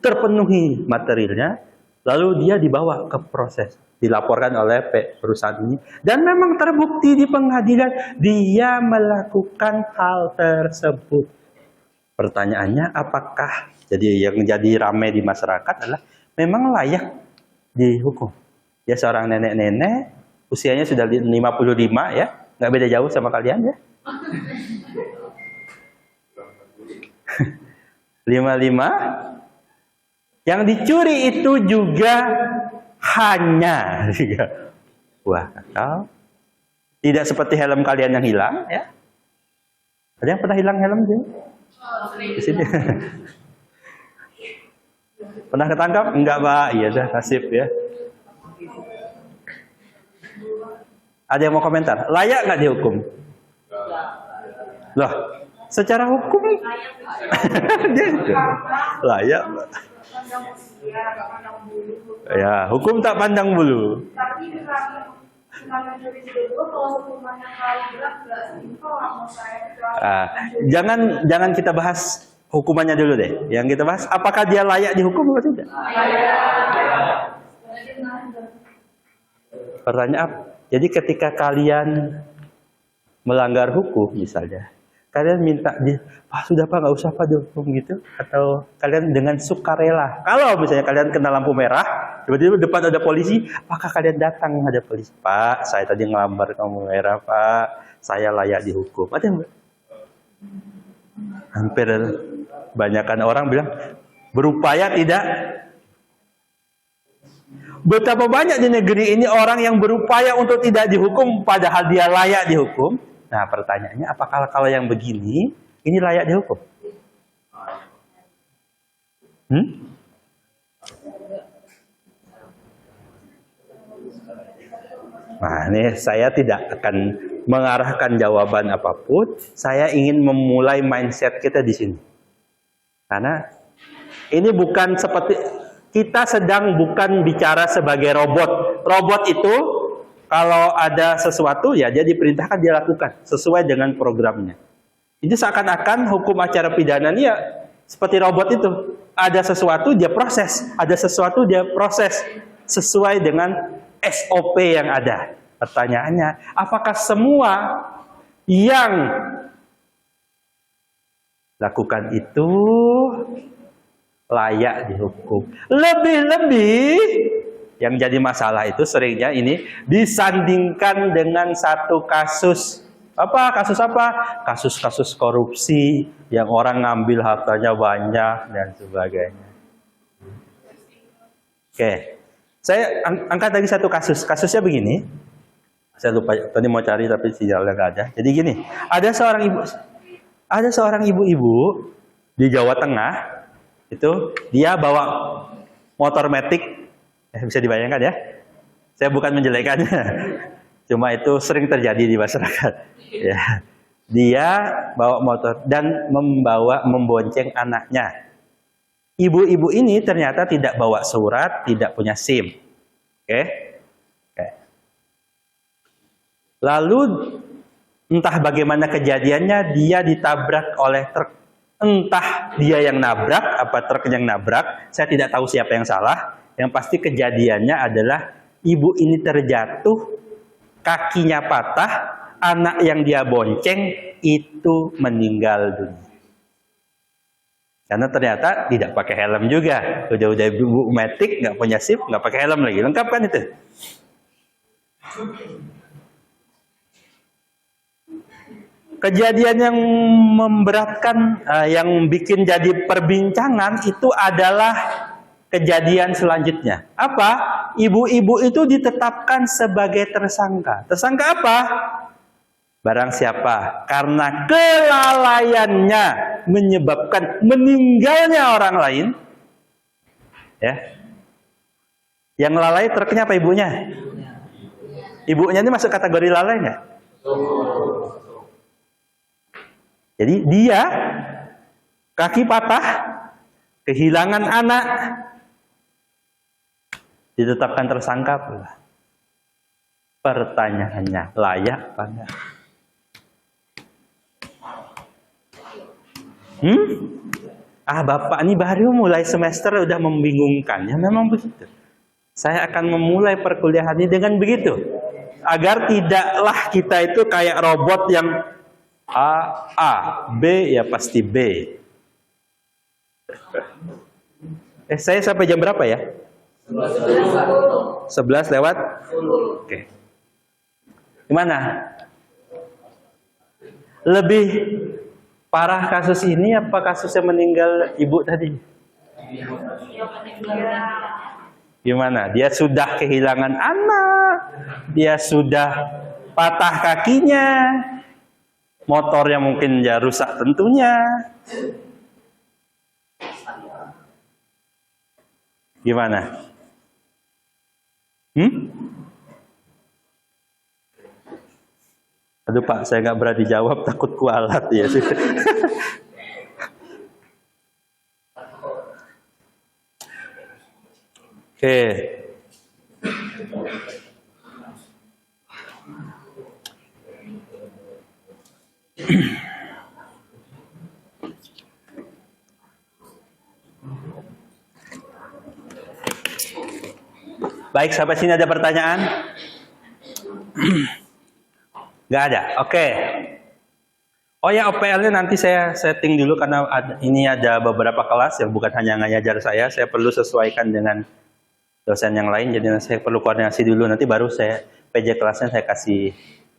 terpenuhi materialnya, lalu dia dibawa ke proses. Dilaporkan oleh perusahaan ini. Dan memang terbukti di pengadilan dia melakukan hal tersebut. Pertanyaannya apakah yang jadi ramai di masyarakat adalah memang layak dihukum? Ya seorang nenek-nenek usianya sudah 55 ya, nggak beda jauh sama kalian ya. 55. Yang dicuri itu juga hanya buah kakao. Tidak seperti helm kalian yang hilang ya. Ada yang pernah hilang helm sih? Di sini. Pernah ketangkap? Enggak, Pak. Iya dah, nasib ya. Ada yang mau komentar? Layak nggak dihukum? Loh, secara hukum layak. Ya, hukum tak pandang bulu. Jangan kita bahas hukumannya dulu deh. Yang kita bahas apakah dia layak dihukum atau tidak? Pertanyaan, jadi ketika kalian melanggar hukum misalnya, kalian minta Pak sudah Pak nggak usah Pak dihukum gitu, atau kalian dengan sukarela. Kalau misalnya kalian kena lampu merah, tiba-tiba depan ada polisi, apakah kalian datang ada polisi? Pak, saya tadi ngelambar lampu merah Pak, saya layak dihukum. Ada yang hampir banyakkan orang bilang berupaya tidak. Betapa banyak di negeri ini orang yang berupaya untuk tidak dihukum padahal dia layak dihukum. Nah pertanyaannya apakah kalau yang begini ini layak dihukum? Nah ini saya tidak akan mengarahkan jawaban apapun. Saya ingin memulai mindset kita di sini. Karena ini bukan seperti kita sedang bukan bicara sebagai robot. Robot itu kalau ada sesuatu ya dia diperintahkan dia lakukan sesuai dengan programnya. Ini seakan-akan hukum acara pidana ini ya seperti robot itu. Ada sesuatu dia proses, ada sesuatu dia proses sesuai dengan SOP yang ada. Pertanyaannya, apakah semua yang lakukan itu layak dihukum? Lebih-lebih yang jadi masalah itu seringnya ini disandingkan dengan satu kasus. Kasus apa? Kasus-kasus korupsi yang orang ngambil hartanya banyak dan sebagainya. Oke. Saya angkat lagi satu kasus. Kasusnya begini. Saya lupa tadi mau cari tapi sinyalnya nggak ada. Jadi gini, ada seorang ibu-ibu di Jawa Tengah itu dia bawa motor matic, bisa dibayangkan ya. Saya bukan menjelekannya, cuma itu sering terjadi di masyarakat. Ya, dia bawa motor dan membonceng anaknya. Ibu-ibu ini ternyata tidak bawa surat, tidak punya SIM. Oke. Lalu entah bagaimana kejadiannya dia ditabrak oleh truk. Entah dia yang nabrak, apa truk yang nabrak. Saya tidak tahu siapa yang salah. Yang pasti kejadiannya adalah ibu ini terjatuh, kakinya patah, anak yang dia bonceng itu meninggal dunia. Karena ternyata tidak pakai helm juga. Udah ibu matic, nggak punya SIM, nggak pakai helm lagi. Lengkap kan itu? Kejadian yang memberatkan, yang bikin jadi perbincangan itu adalah kejadian selanjutnya. Apa? Ibu-ibu itu ditetapkan sebagai tersangka. Tersangka apa? Barang siapa? Karena kelalaiannya menyebabkan meninggalnya orang lain. Ya. Yang lalai truknya apa ibunya? Ibunya ini masuk kategori lalai nggak? Jadi dia kaki patah, kehilangan anak, ditetapkan tersangka pula. Pertanyaannya, layak apa enggak? Bapak ini baru mulai semester udah membingungkan. Ya memang begitu. Saya akan memulai perkuliahan ini dengan begitu. Agar tidaklah kita itu kayak robot yang A, B ya pasti B. Saya sampai jam berapa ya? 11 lewat? Oke. Gimana? Lebih parah kasus ini apa kasus yang meninggal ibu tadi? Gimana? Dia sudah kehilangan anak, dia sudah patah kakinya, motornya mungkin ya rusak tentunya. Gimana? Aduh Pak, saya nggak berani jawab, takut kualat ya. Oke. Baik, sampai sini ada pertanyaan? Nggak ada. Oke. Oh ya, OPL-nya nanti saya setting dulu karena ini ada beberapa kelas yang bukan hanya ngajar saya perlu sesuaikan dengan dosen yang lain, jadi saya perlu koordinasi dulu, nanti baru saya PJ kelasnya saya kasih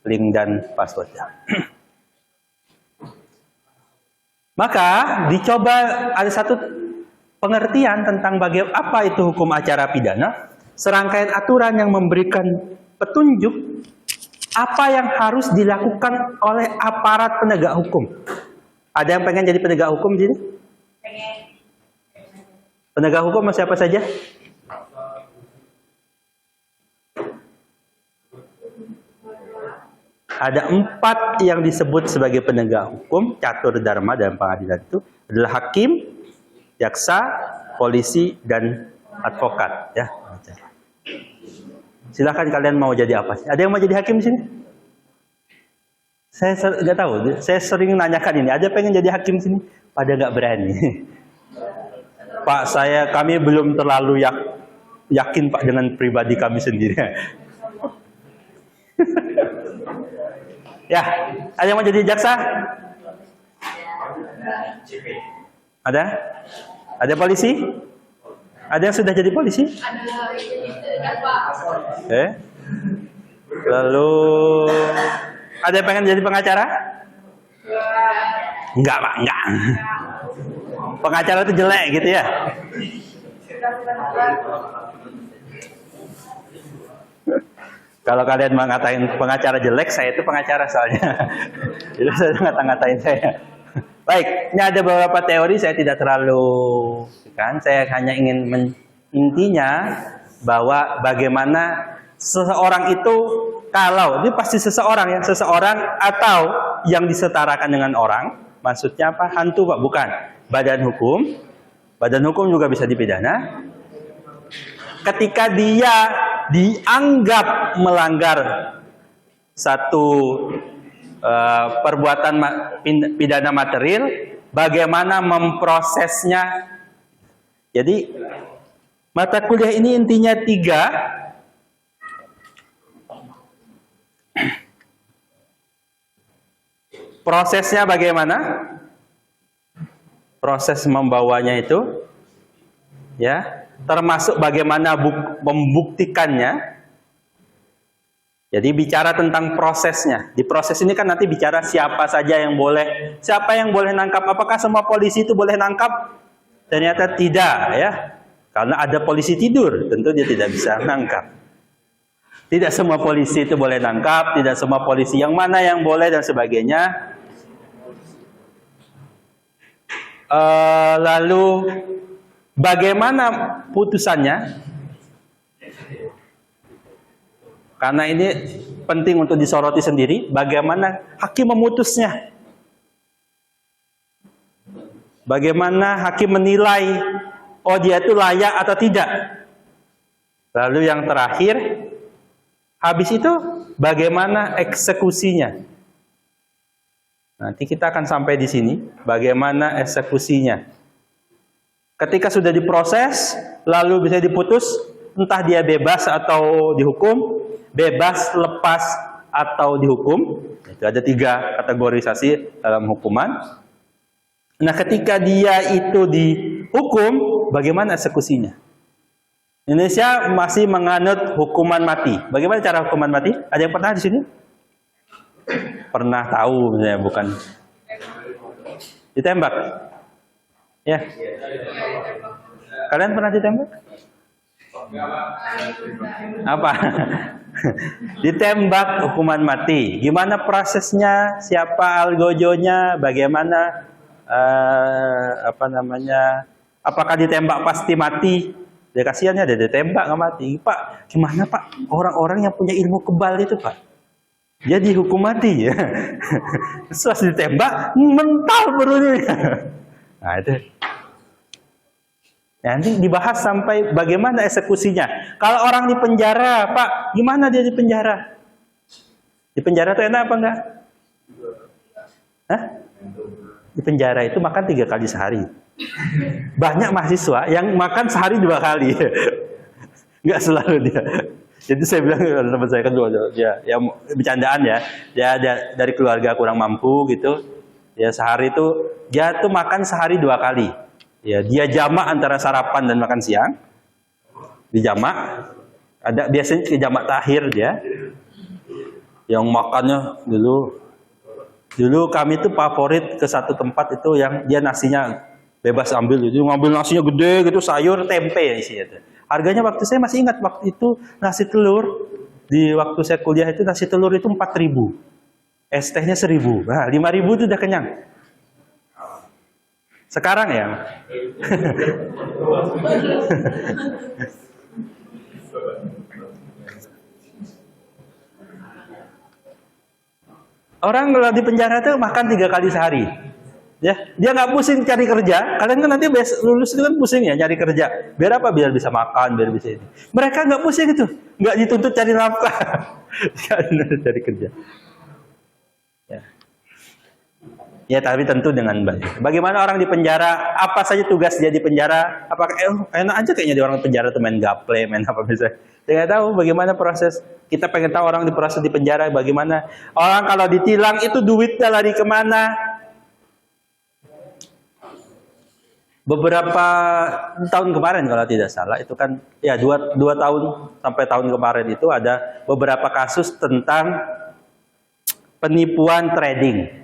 link dan passwordnya. Maka dicoba ada satu pengertian tentang apa itu hukum acara pidana, serangkaian aturan yang memberikan petunjuk apa yang harus dilakukan oleh aparat penegak hukum. Ada yang pengen jadi penegak hukum di sini? Penegak hukum siapa saja? Ada 4 yang disebut sebagai penegak hukum, catur dharma dalam pengadilan itu adalah hakim, jaksa, polisi, dan advokat, ya. Silakan kalian mau jadi apa sih? Ada yang mau jadi hakim di sini? Saya nggak tahu. Saya sering nanyakan ini. Ada pengen jadi hakim sini? Pada nggak berani. Pak, kami belum terlalu yakin Pak dengan pribadi kami sendiri. Ya, ada yang mau jadi jaksa? Ada? Ada polisi? Ada yang sudah jadi polisi? Lalu ada yang pengen jadi pengacara? Enggak Pak, enggak. Pengacara itu jelek gitu ya? Kalau kalian ngatain pengacara jelek, saya itu pengacara soalnya. Jadi saya ngata-ngatain saya. Baik, ini ada beberapa teori, saya tidak terlalu saya hanya ingin intinya bahwa bagaimana seseorang itu, kalau ini pasti seseorang atau yang disetarakan dengan orang, maksudnya apa? Hantu Pak, bukan. Badan hukum juga bisa dipidana. Ketika dia dianggap melanggar satu perbuatan pidana material, bagaimana memprosesnya. Jadi mata kuliah ini intinya 3. Prosesnya bagaimana? Proses membawanya itu, ya, termasuk bagaimana membuktikannya. Jadi bicara tentang prosesnya. Di proses ini kan nanti bicara siapa saja yang boleh, siapa yang boleh nangkap. Apakah semua polisi itu boleh nangkap? Ternyata tidak, ya. Karena ada polisi tidur, tentu dia tidak bisa nangkap. Tidak semua polisi itu boleh nangkap, tidak semua polisi yang mana yang boleh dan sebagainya. Lalu bagaimana putusannya? Karena ini penting untuk disoroti sendiri. Bagaimana hakim memutusnya? Bagaimana hakim menilai, oh dia itu layak atau tidak? Lalu yang terakhir, habis itu bagaimana eksekusinya? Nanti kita akan sampai di sini, bagaimana eksekusinya. Ketika sudah diproses, lalu bisa diputus, entah dia bebas atau dihukum, bebas, lepas, atau dihukum. Itu ada 3 kategorisasi dalam hukuman. Nah, ketika dia itu dihukum, bagaimana eksekusinya? Indonesia masih menganut hukuman mati. Bagaimana cara hukuman mati? Ada yang pernah di sini? Pernah tahu, ya, bukan? Ditembak? Ya. Kalian pernah ditembak? Apa? Ditembak hukuman mati. Gimana prosesnya? Siapa algojonya? Bagaimana? Apakah ditembak pasti mati? Dia kasihannya dia ditembak nggak mati. Pak, gimana Pak? Orang-orang yang punya ilmu kebal itu Pak, dia dihukum mati ya. Setelah ditembak, mental perutnya. Nah itu. Nanti dibahas sampai bagaimana eksekusinya. Kalau orang di penjara, Pak, gimana dia di penjara? Di penjara itu enak apa enggak? Hah? Di penjara itu makan 3 kali sehari. Banyak mahasiswa yang makan sehari 2 kali. Enggak selalu dia. Jadi saya bilang teman saya kan ya bercandaan ya. Dia dari keluarga kurang mampu gitu. Ya sehari itu dia tuh makan sehari 2 kali. Ya dia jamak antara sarapan dan makan siang. Dijamak. Ada biasanya jamak takhir dia. Yang makannya dulu kami tuh favorit ke satu tempat itu yang dia nasinya bebas ambil, itu ngambil nasinya gede gitu, sayur tempe ya isinya. Harganya waktu saya masih ingat, waktu itu nasi telur di waktu saya kuliah itu nasi telur itu 4.000, es tehnya 1.000, nah 5.000 itu udah kenyang. Sekarang ya. Orang kalau di penjara tuh makan 3 kali sehari. Ya, dia nggak pusing cari kerja. Kalian kan nanti lulus itu kan pusing ya cari kerja. Biar apa? Biar bisa makan, biar bisa ini. Mereka nggak pusing itu, nggak dituntut cari nafkah, cari kerja. Ya. Ya, tapi tentu dengan baik. Bagaimana orang di penjara? Apa saja tugas dia di penjara? Apakah enak aja kayaknya di orang penjara tuh main gaple, main apa bisa? Saya nggak tahu bagaimana proses. Kita pengen tahu orang diproses di penjara bagaimana. Orang kalau ditilang itu duitnya lari kemana? Beberapa tahun kemarin kalau tidak salah itu kan ya dua tahun sampai tahun kemarin itu ada beberapa kasus tentang penipuan trading.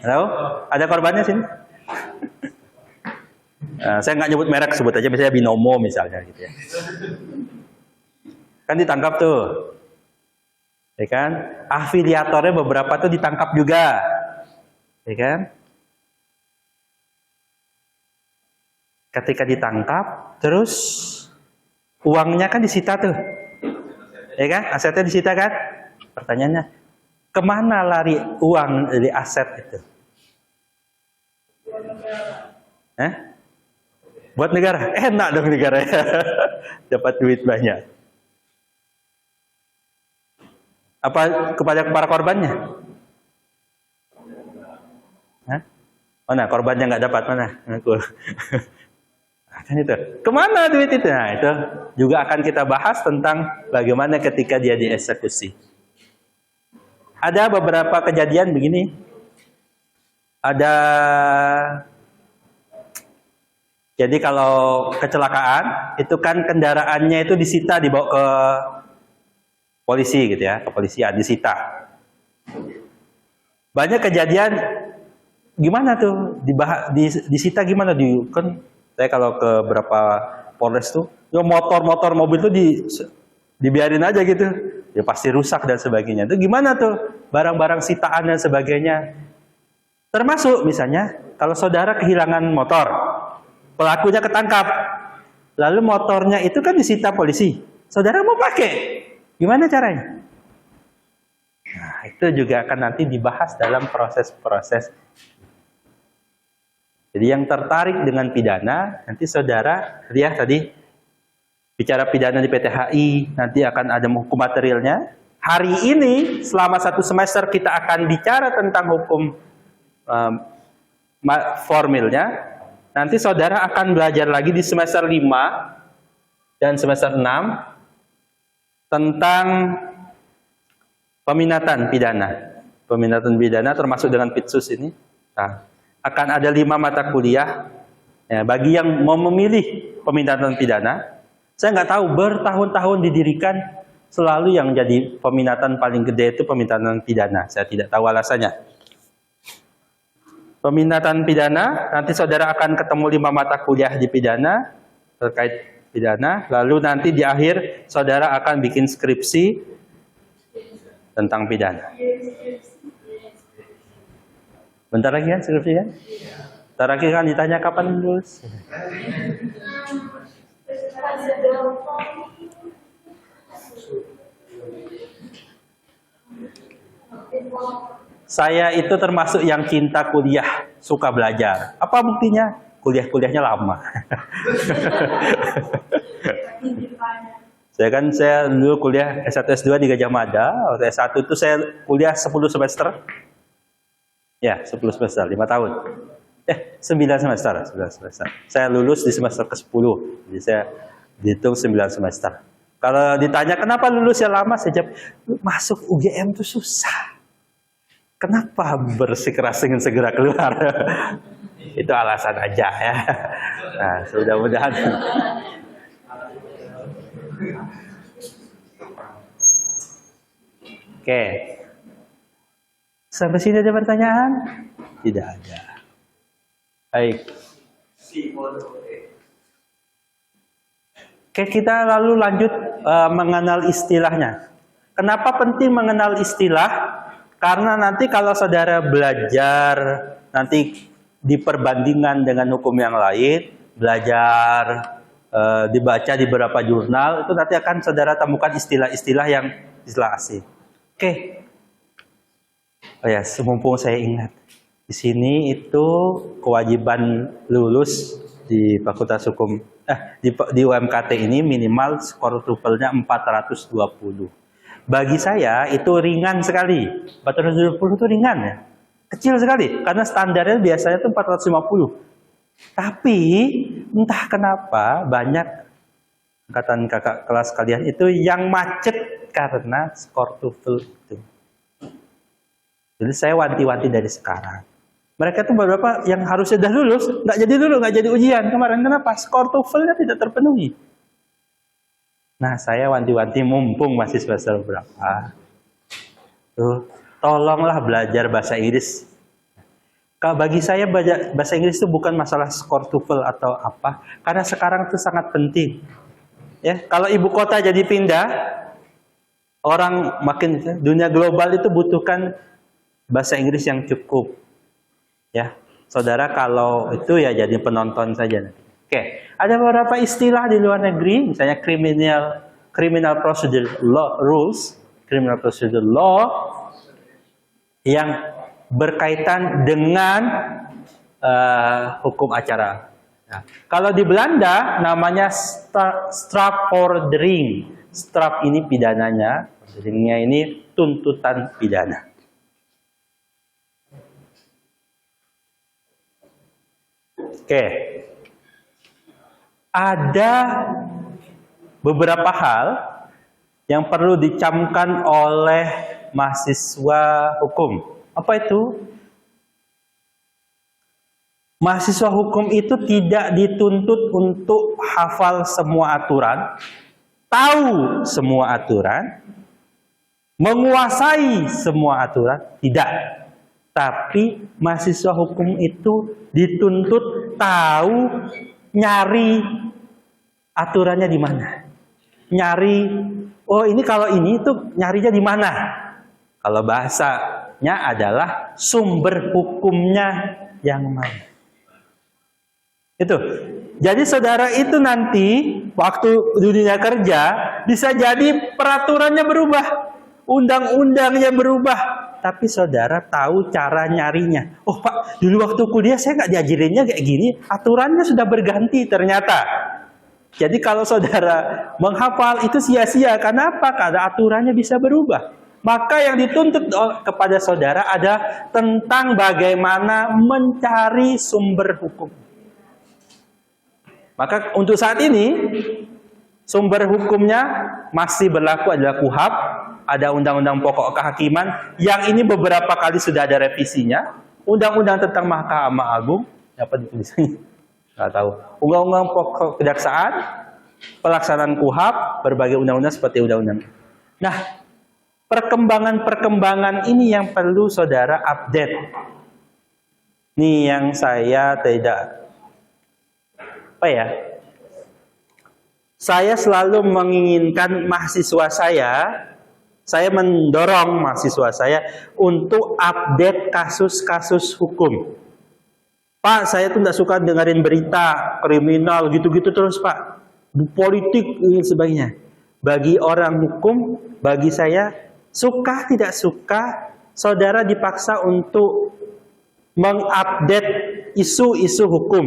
Tahu? Ada korbannya sini? Nah, saya nggak nyebut merek, sebut aja misalnya Binomo misalnya gitu ya. Kan ditangkap tuh, ya kan? Afiliatornya beberapa tuh ditangkap juga, ya kan? Ketika ditangkap, terus uangnya kan disita tuh, ya kan? Asetnya disita kan? Pertanyaannya, kemana lari uang dari aset itu? Buat negara, enak dong negara ya, dapat duit banyak. Apa kepada para korbannya? Mana korbannya nggak dapat mana? Kan itu. Kemana duit itu? Nah, itu juga akan kita bahas tentang bagaimana ketika dia dieksekusi. Ada beberapa kejadian begini. Jadi kalau kecelakaan, itu kan kendaraannya itu disita dibawa ke polisi gitu ya, kepolisian disita. Banyak kejadian gimana tuh disita gimana kan saya kalau ke beberapa Polres tuh, ya motor mobil tuh dibiarin aja gitu, ya pasti rusak dan sebagainya. Itu gimana tuh barang-barang sitaan dan sebagainya. Termasuk misalnya kalau saudara kehilangan motor, pelakunya ketangkap, lalu motornya itu kan disita polisi, saudara mau pakai, gimana caranya? Nah, itu juga akan nanti dibahas dalam proses-proses. Jadi yang tertarik dengan pidana, nanti saudara lihat tadi bicara pidana di PTHI, nanti akan ada hukum materialnya. Hari ini selama 1 semester kita akan bicara tentang hukum formilnya. Nanti saudara akan belajar lagi di semester 5 dan semester 6 tentang peminatan pidana. Peminatan pidana termasuk dengan pitsus ini. Nah, akan ada 5 mata kuliah ya, bagi yang mau memilih peminatan pidana. Saya nggak tahu, bertahun-tahun didirikan selalu yang jadi peminatan paling gede itu peminatan pidana. Saya tidak tahu alasannya. Peminatan pidana, nanti saudara akan ketemu 5 mata kuliah di pidana terkait pidana. Lalu nanti di akhir saudara akan bikin skripsi tentang pidana. Bentar lagi kan skripsi kan? Bentar lagi kan ditanya kapan lulus. Saya itu termasuk yang cinta kuliah, suka belajar. Apa buktinya? Kuliah-kuliahnya lama. Saya dulu kuliah S1 S2 di Gajah Mada. Waktu S1 itu saya kuliah 10 semester. Ya, 10 semester, 5 tahun. 9 semester. Saya lulus di semester ke-10. Jadi saya dihitung 9 semester. Kalau ditanya kenapa lulusnya lama, saya jawab, masuk UGM itu susah. Kenapa bersikeras ingin segera keluar? Itu alasan aja ya. Nah, mudah-mudahan. Oke. Sampai sini ada pertanyaan? Tidak ada. Baik. Oke, kita lalu lanjut mengenal istilahnya. Kenapa penting mengenal istilah? Karena nanti kalau saudara belajar, nanti diperbandingkan dengan hukum yang lain, belajar, dibaca di beberapa jurnal, itu nanti akan saudara temukan istilah-istilah yang istilah asing. Oke. Oh ya, mumpung saya ingat. Di sini itu kewajiban lulus di Fakultas Hukum di UMKT ini minimal skor TOEFL-nya 420. Bagi saya itu ringan sekali. 420 itu ringan ya. Kecil sekali karena standarnya biasanya itu 450. Tapi entah kenapa banyak angkatan kakak kelas kalian itu yang macet karena skor TOEFL itu. Jadi saya wanti-wanti dari sekarang. Mereka tuh beberapa yang harusnya sudah lulus, nggak jadi ujian kemarin. Kenapa? Skor TOEFL-nya tidak terpenuhi. Nah, saya wanti-wanti mumpung masih semester berapa. Tuh, tolonglah belajar bahasa Inggris. Bagi saya bahasa Inggris itu bukan masalah skor TOEFL atau apa, karena sekarang itu sangat penting. Ya, kalau ibu kota jadi pindah, orang makin dunia global itu butuhkan bahasa Inggris yang cukup. Ya, saudara kalau itu ya jadi penonton saja. Oke, ada beberapa istilah di luar negeri, misalnya criminal procedure law rules, criminal procedure law yang berkaitan dengan hukum acara. Nah, kalau di Belanda namanya strafvordering. Straf ini pidananya, orderingnya ini tuntutan pidana. Oke, ada beberapa hal yang perlu dicamkan oleh mahasiswa hukum. Apa itu? Mahasiswa hukum itu tidak dituntut untuk hafal semua aturan, tahu semua aturan, menguasai semua aturan, tidak. Tapi mahasiswa hukum itu dituntut tahu, nyari aturannya di mana. Nyari, oh ini kalau ini tuh nyarinya di mana. Kalau bahasanya adalah sumber hukumnya yang mana. Itu. Jadi saudara itu nanti waktu dunia kerja bisa jadi peraturannya berubah, undang-undangnya berubah. Tapi saudara tahu cara nyarinya. Oh Pak, dulu waktu kuliah saya nggak diajarinnya kayak gini. Aturannya sudah berganti ternyata. Jadi kalau saudara menghafal itu sia-sia. Kenapa? Karena aturannya bisa berubah. Maka yang dituntut kepada saudara ada tentang bagaimana mencari sumber hukum. Maka untuk saat ini sumber hukumnya masih berlaku adalah KUHP. Ada Undang-Undang Pokok Kehakiman, yang ini beberapa kali sudah ada revisinya. Undang-Undang tentang Mahkamah Agung, apa ditulisnya? Nggak tahu. Undang-Undang Pokok Kejaksaan, pelaksanaan KUHP, berbagai undang-undang seperti undang-undang. Nah, perkembangan-perkembangan ini yang perlu saudara update. Ini yang saya tidak, saya selalu menginginkan mahasiswa saya mendorong mahasiswa saya untuk update kasus-kasus hukum. Pak, saya tuh nggak suka dengerin berita kriminal gitu-gitu terus, Pak. Politik dan sebagainya. Bagi orang hukum, bagi saya, suka tidak suka, saudara dipaksa untuk mengupdate isu-isu hukum.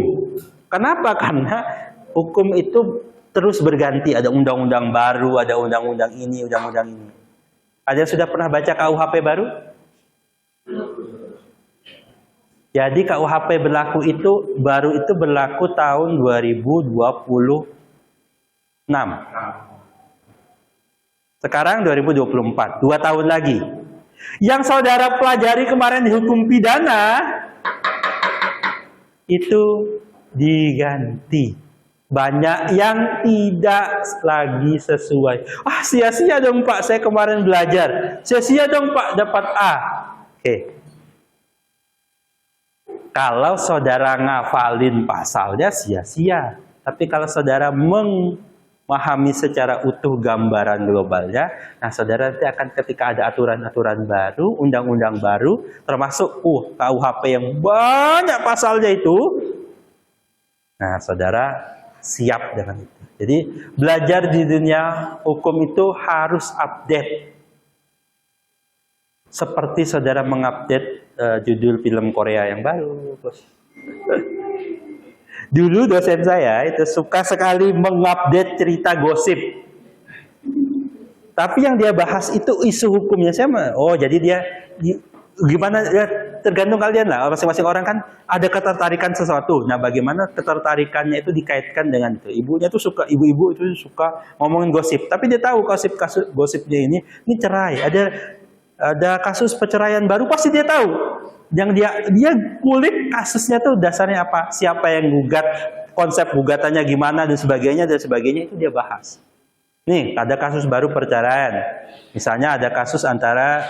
Kenapa? Karena hukum itu terus berganti. Ada undang-undang baru, ada undang-undang ini, undang-undang ini. Ada yang sudah pernah baca KUHP baru? Jadi KUHP baru itu berlaku tahun 2026. Sekarang 2024, 2 tahun lagi. Yang saudara pelajari kemarin di hukum pidana itu diganti. Banyak yang tidak lagi sesuai. Ah, sia-sia dong Pak, saya kemarin belajar. Sia-sia dong Pak, dapat A. Oke. Kalau saudara ngafalin pasalnya, sia-sia. Tapi kalau saudara memahami secara utuh gambaran globalnya, nah saudara nanti akan ketika ada aturan-aturan baru, undang-undang baru, termasuk KUHP yang banyak pasalnya itu, nah saudara siap dengan itu. Jadi belajar di dunia hukum itu harus update. Seperti saudara mengupdate judul film Korea yang baru. Dulu dosen saya itu suka sekali mengupdate cerita gosip. Tapi yang dia bahas itu isu hukumnya. Jadi dia gimana ya, tergantung kalian lah. Masing-masing orang kan ada ketertarikan sesuatu. Nah, bagaimana ketertarikannya itu dikaitkan dengan itu. Ibu-ibu itu suka ngomongin gosip. Tapi dia tahu gosipnya ini cerai. Ada kasus perceraian baru, pasti dia tahu. Yang dia kulik kasusnya tuh dasarnya apa? Siapa yang gugat, konsep gugatannya gimana dan sebagainya itu dia bahas. Nih, ada kasus baru perceraian. Misalnya ada kasus antara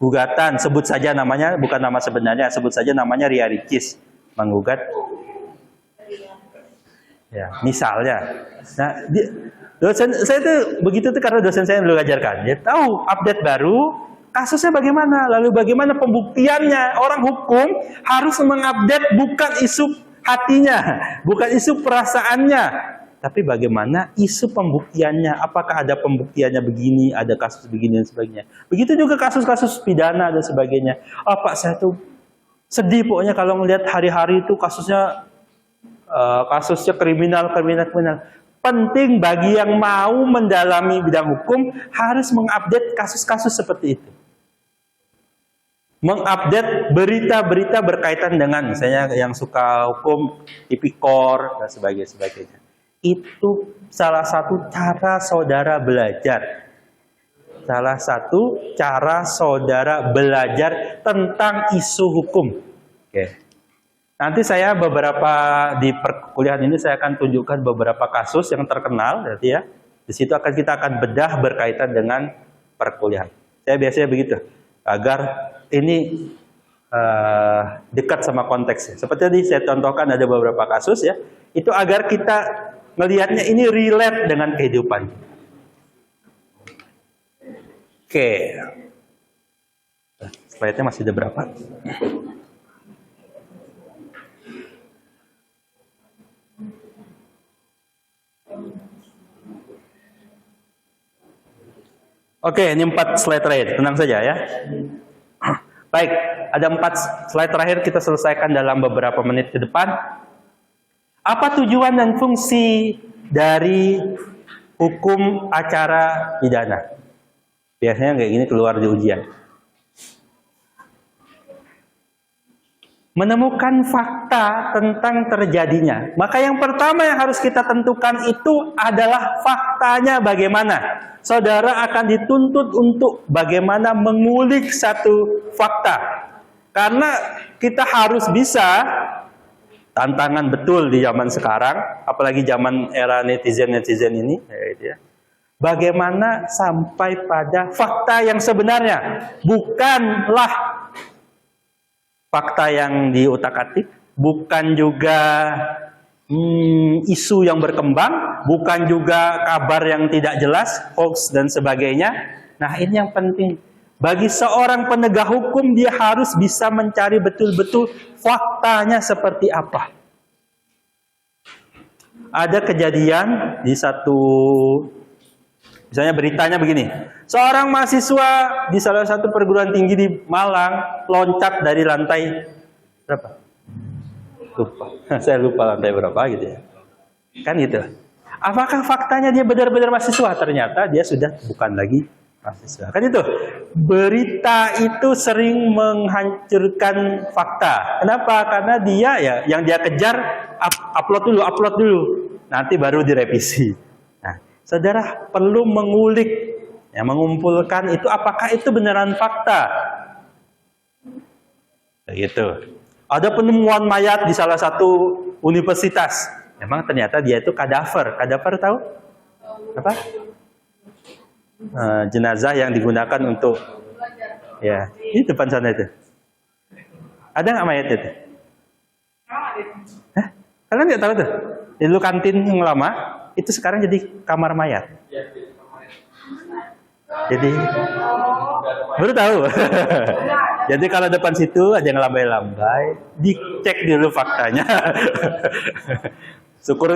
gugatan, sebut saja namanya, bukan nama sebenarnya, sebut saja namanya Ria Ricis menggugat. Ya, misalnya. Nah, dosen saya tuh begitu tuh karena dosen saya dulu ajarkan. Dia tahu update baru, kasusnya bagaimana, lalu bagaimana pembuktiannya. Orang hukum harus mengupdate bukan isu hatinya, bukan isu perasaannya. Tapi bagaimana isu pembuktiannya, apakah ada pembuktiannya begini, ada kasus begini dan sebagainya. Begitu juga kasus-kasus pidana dan sebagainya. Pak, saya tuh sedih pokoknya kalau melihat hari-hari itu kasusnya kriminal. Penting bagi yang mau mendalami bidang hukum harus mengupdate kasus-kasus seperti itu. Mengupdate berita-berita berkaitan dengan misalnya yang suka hukum, tipikor dan sebagainya. Itu salah satu cara saudara belajar. Salah satu cara saudara belajar tentang isu hukum. Oke. Nanti saya di perkuliahan ini saya akan tunjukkan beberapa kasus yang terkenal, berarti ya. Di situ kita akan bedah berkaitan dengan perkuliahan. Saya biasanya begitu, agar ini dekat sama konteksnya. Seperti tadi saya contohkan ada beberapa kasus ya. Itu agar kita melihatnya ini relate dengan kehidupan. Oke. Slide-nya masih ada berapa? Oke, ini 4 slide terakhir. Tenang saja ya. Baik, ada 4 slide terakhir kita selesaikan dalam beberapa menit ke depan. Apa tujuan dan fungsi dari hukum acara pidana? Biasanya kayak gini keluar di ujian. Menemukan fakta tentang terjadinya. Maka yang pertama yang harus kita tentukan itu adalah faktanya bagaimana. Saudara akan dituntut untuk bagaimana mengulik satu fakta. Karena kita harus bisa, tantangan betul di zaman sekarang, apalagi zaman era netizen ini, ya. Bagaimana sampai pada fakta yang sebenarnya, bukanlah fakta yang diutak-atik, bukan juga isu yang berkembang, bukan juga kabar yang tidak jelas, hoax dan sebagainya. Nah, ini yang penting. Bagi seorang penegak hukum, dia harus bisa mencari betul-betul faktanya seperti apa. Ada kejadian di misalnya beritanya begini. Seorang mahasiswa di salah satu perguruan tinggi di Malang loncat dari lantai berapa? Lupa. Saya lupa lantai berapa gitu ya. Kan gitu. Apakah faktanya dia benar-benar mahasiswa? Ternyata dia sudah bukan lagi mahasiswa. Kan itu. Berita itu sering menghancurkan fakta. Kenapa? Karena dia ya yang dia kejar upload dulu. Nanti baru direvisi. Nah, saudara perlu mengulik, ya, mengumpulkan itu apakah itu beneran fakta. Begitu. Ada penemuan mayat di salah satu universitas. Memang ternyata dia itu kadaver. Kadaver tahu? Apa? Jenazah yang digunakan untuk, ya, ini depan sana itu. Ada nggak mayat itu? Hah? Kalian nggak tahu tuh? Dulu kantin yang lama itu sekarang jadi kamar mayat. Jadi baru tahu. Jadi kalau depan situ ada yang lambai-lambai, dicek dulu faktanya. Syukur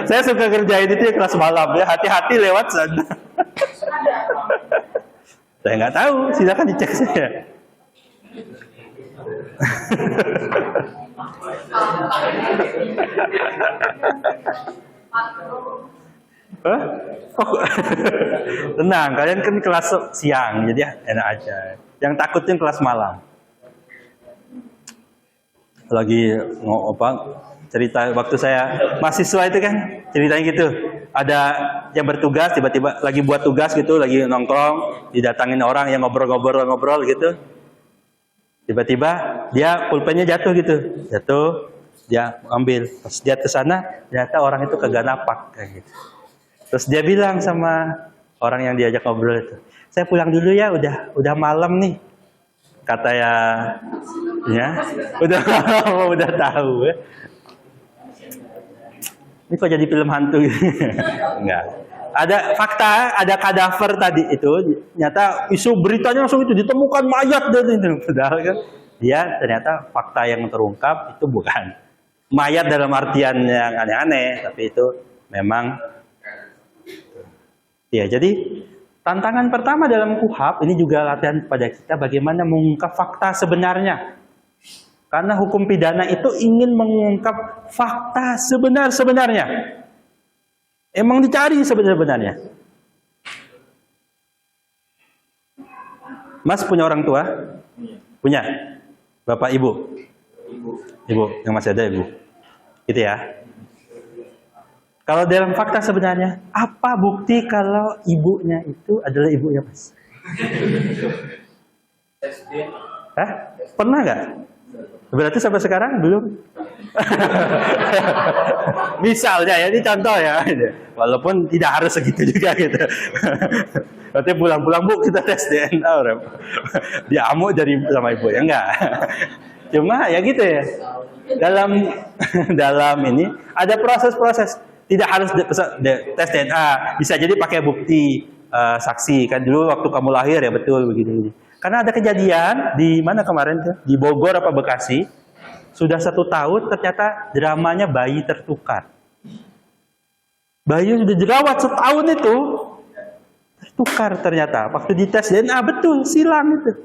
saya suka kerjain itu ya kelas malam ya, hati-hati lewat sana. Saya nggak tahu, silakan dicek saya. Hah? Oh. Tenang, kalian kan kelas siang, jadi enak aja. Yang takutin kelas malam. Lagi cerita waktu saya mahasiswa itu kan ceritanya gitu. Ada yang bertugas tiba-tiba lagi buat tugas gitu, lagi nongkrong, didatangin orang yang ngobrol gitu. Tiba-tiba dia pulpennya jatuh gitu. Jatuh, dia ambil. Pas dia ke sana, ternyata orang itu kagak napak kayak gitu. Terus dia bilang sama orang yang diajak ngobrol itu, "Saya pulang dulu ya, udah malam nih." Kata ya udah tahu ya. Ini kok jadi film hantu gitu? Enggak. Ada fakta, ada kadaver tadi itu, nyata isu beritanya langsung itu ditemukan mayat dan itu. Padahal kan dia ternyata fakta yang terungkap itu bukan mayat dalam artian yang aneh-aneh, tapi itu memang ya. Jadi tantangan pertama dalam KUHP ini juga latihan kepada kita bagaimana mengungkap fakta sebenarnya. Karena hukum pidana itu ingin mengungkap fakta sebenarnya. Emang dicari sebenarnya. Mas punya orang tua? Punya? Bapak, ibu? Ibu, yang masih ada ibu. Gitu ya. Kalau dalam fakta sebenarnya, apa bukti kalau ibunya itu adalah ibunya, Mas? Hah? Pernah nggak? Berarti sampai sekarang belum? Misalnya ya, ini contoh ya. Walaupun tidak harus segitu juga gitu. Berarti pulang-pulang, Bu, kita tes DNA. Dia amuk dari sama ibu, ya enggak? Cuma ya gitu ya. Dalam ini ada proses-proses. Tidak harus tes DNA, bisa jadi pakai bukti saksi. Kan dulu waktu kamu lahir ya betul begitu. Karena ada kejadian di mana kemarin tuh, di Bogor apa Bekasi, sudah 1 tahun ternyata dramanya bayi tertukar. Bayi sudah jerawat setahun itu tertukar ternyata. Waktu dites DNA betul silang itu.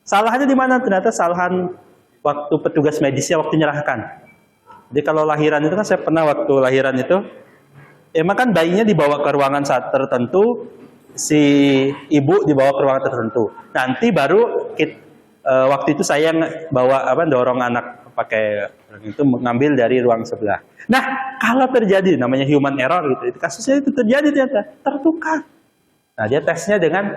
Salahnya di mana? Ternyata salahan waktu petugas medisnya waktu nyerahkan. Jadi kalau lahiran itu kan saya pernah waktu lahiran itu, emang kan bayinya dibawa ke ruangan saat tertentu, si ibu dibawa ke ruangan tertentu. Nanti baru waktu itu saya dorong anak pakai itu mengambil dari ruang sebelah. Nah kalau terjadi namanya human error gitu, kasusnya itu terjadi ternyata tertukar. Nah dia tesnya dengan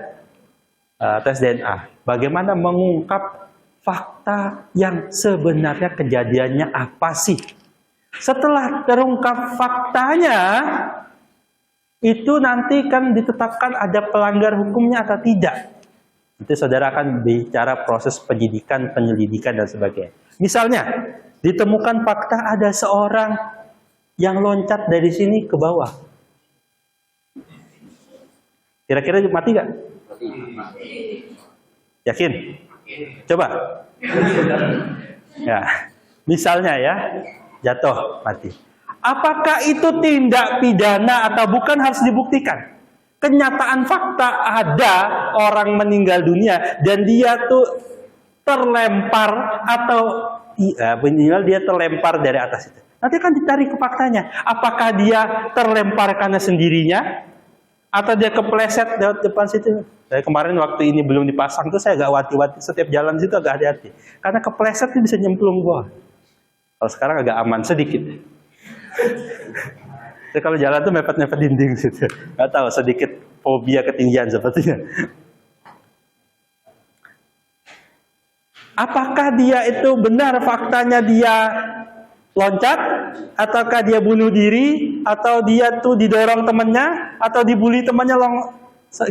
tes DNA. Bagaimana mengungkap fakta yang sebenarnya kejadiannya apa sih? Setelah terungkap faktanya, itu nanti kan ditetapkan ada pelanggar hukumnya atau tidak. Nanti saudara akan bicara proses penyidikan, penyelidikan, dan sebagainya. Misalnya, ditemukan fakta ada seorang yang loncat dari sini ke bawah. Kira-kira mati nggak? Yakin? Coba. Ya, misalnya ya. Jatuh, mati. Apakah itu tindak pidana atau bukan harus dibuktikan? Kenyataan fakta ada orang meninggal dunia dan dia tuh terlempar atau minimal dia terlempar dari atas itu. Nanti kan ditarik ke faktanya. Apakah dia terlempar karena sendirinya atau dia kepleset lewat depan situ? Saya kemarin waktu ini belum dipasang tuh saya agak wati-wati, setiap jalan situ agak hati-hati. Karena kepleset itu bisa nyemplung bawah. Kalau sekarang agak aman sedikit. Jadi kalau jalan tuh mepet-mepet dinding gitu. Nggak tahu, sedikit fobia ketinggian sepertinya. Apakah dia itu benar faktanya dia loncat? Ataukah dia bunuh diri? Atau dia tuh didorong temannya? Atau dibully temannya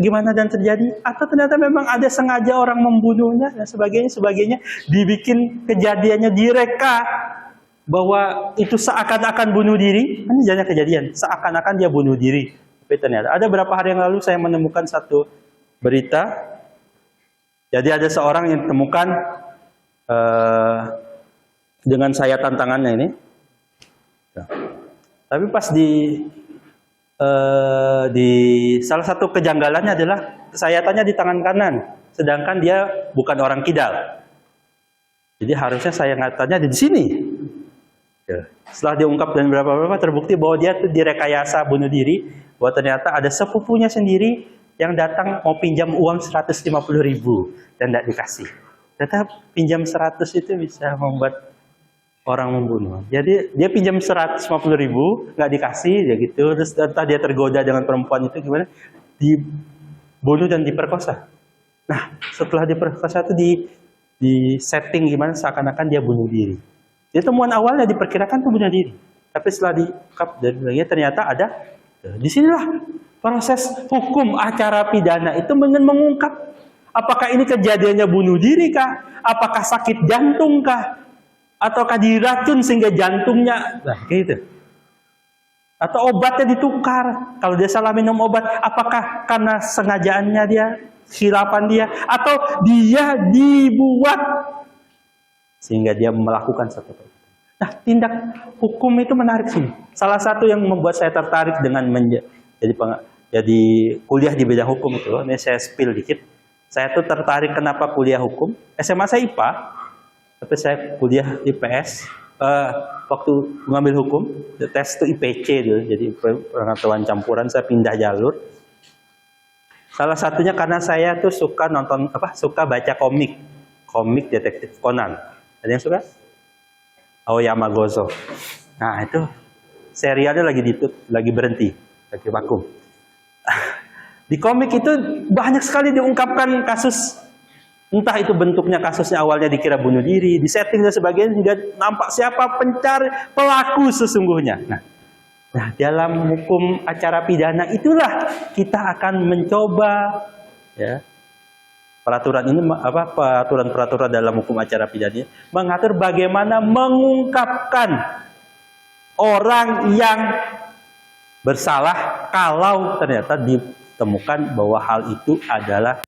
gimana dan terjadi? Atau ternyata memang ada sengaja orang membunuhnya dan sebagainya. Dibikin kejadiannya direka bahwa itu seakan-akan bunuh diri. Ini jangan kejadian, seakan-akan dia bunuh diri. Tapi ternyata ada beberapa hari yang lalu saya menemukan satu berita. Jadi ada seorang yang ditemukan dengan sayatan tangannya ini. Tapi pas di salah satu kejanggalannya adalah sayatannya di tangan kanan, sedangkan dia bukan orang kidal. Jadi harusnya saya ngatanya di sini. Ya. Setelah diungkap dan berapa terbukti bahwa dia tuh direkayasa bunuh diri, bahwa ternyata ada sepupunya sendiri yang datang mau pinjam uang 150.000 dan tidak dikasih. Ternyata pinjam 100 itu bisa membuat orang membunuh. Jadi dia pinjam 150.000 nggak dikasih, ya gitu. Terus entah dia tergoda dengan perempuan itu gimana, dibunuh dan diperkosa. Nah setelah diperkosa itu di setting gimana seakan-akan dia bunuh diri. Jadi temuan awalnya diperkirakan itu bunuh diri, tapi setelah diungkap dan sebagainya ternyata ada. Disinilah proses hukum acara pidana itu mengungkap apakah ini kejadiannya bunuh diri kah, apakah sakit jantung kah, ataukah diracun sehingga jantungnya, nah gitu. Atau obatnya ditukar, kalau dia salah minum obat, apakah karena sengajaannya dia, silapan dia, atau dia dibuat sehingga dia melakukan satu perbuatan. Nah, tindak hukum itu menarik sih. Salah satu yang membuat saya tertarik dengan jadi kuliah di bidang hukum itu, ini saya spill dikit. Saya tuh tertarik kenapa kuliah hukum. SMA saya IPA, tapi saya kuliah IPS. Waktu mengambil hukum, tes itu IPC dulu, jadi pengetahuan campuran. Saya pindah jalur. Salah satunya karena saya tuh suka suka baca komik detektif Conan. Ada yang suka? Aoyama Gozo. Nah itu serialnya lagi berhenti, lagi vakum. Di komik itu banyak sekali diungkapkan kasus, entah itu bentuknya kasusnya awalnya dikira bunuh diri, disetting dan sebagainya hingga nampak siapa pencari pelaku sesungguhnya. Nah dalam hukum acara pidana itulah kita akan mencoba ya. Peraturan dalam hukum acara pidana mengatur bagaimana mengungkapkan orang yang bersalah kalau ternyata ditemukan bahwa hal itu adalah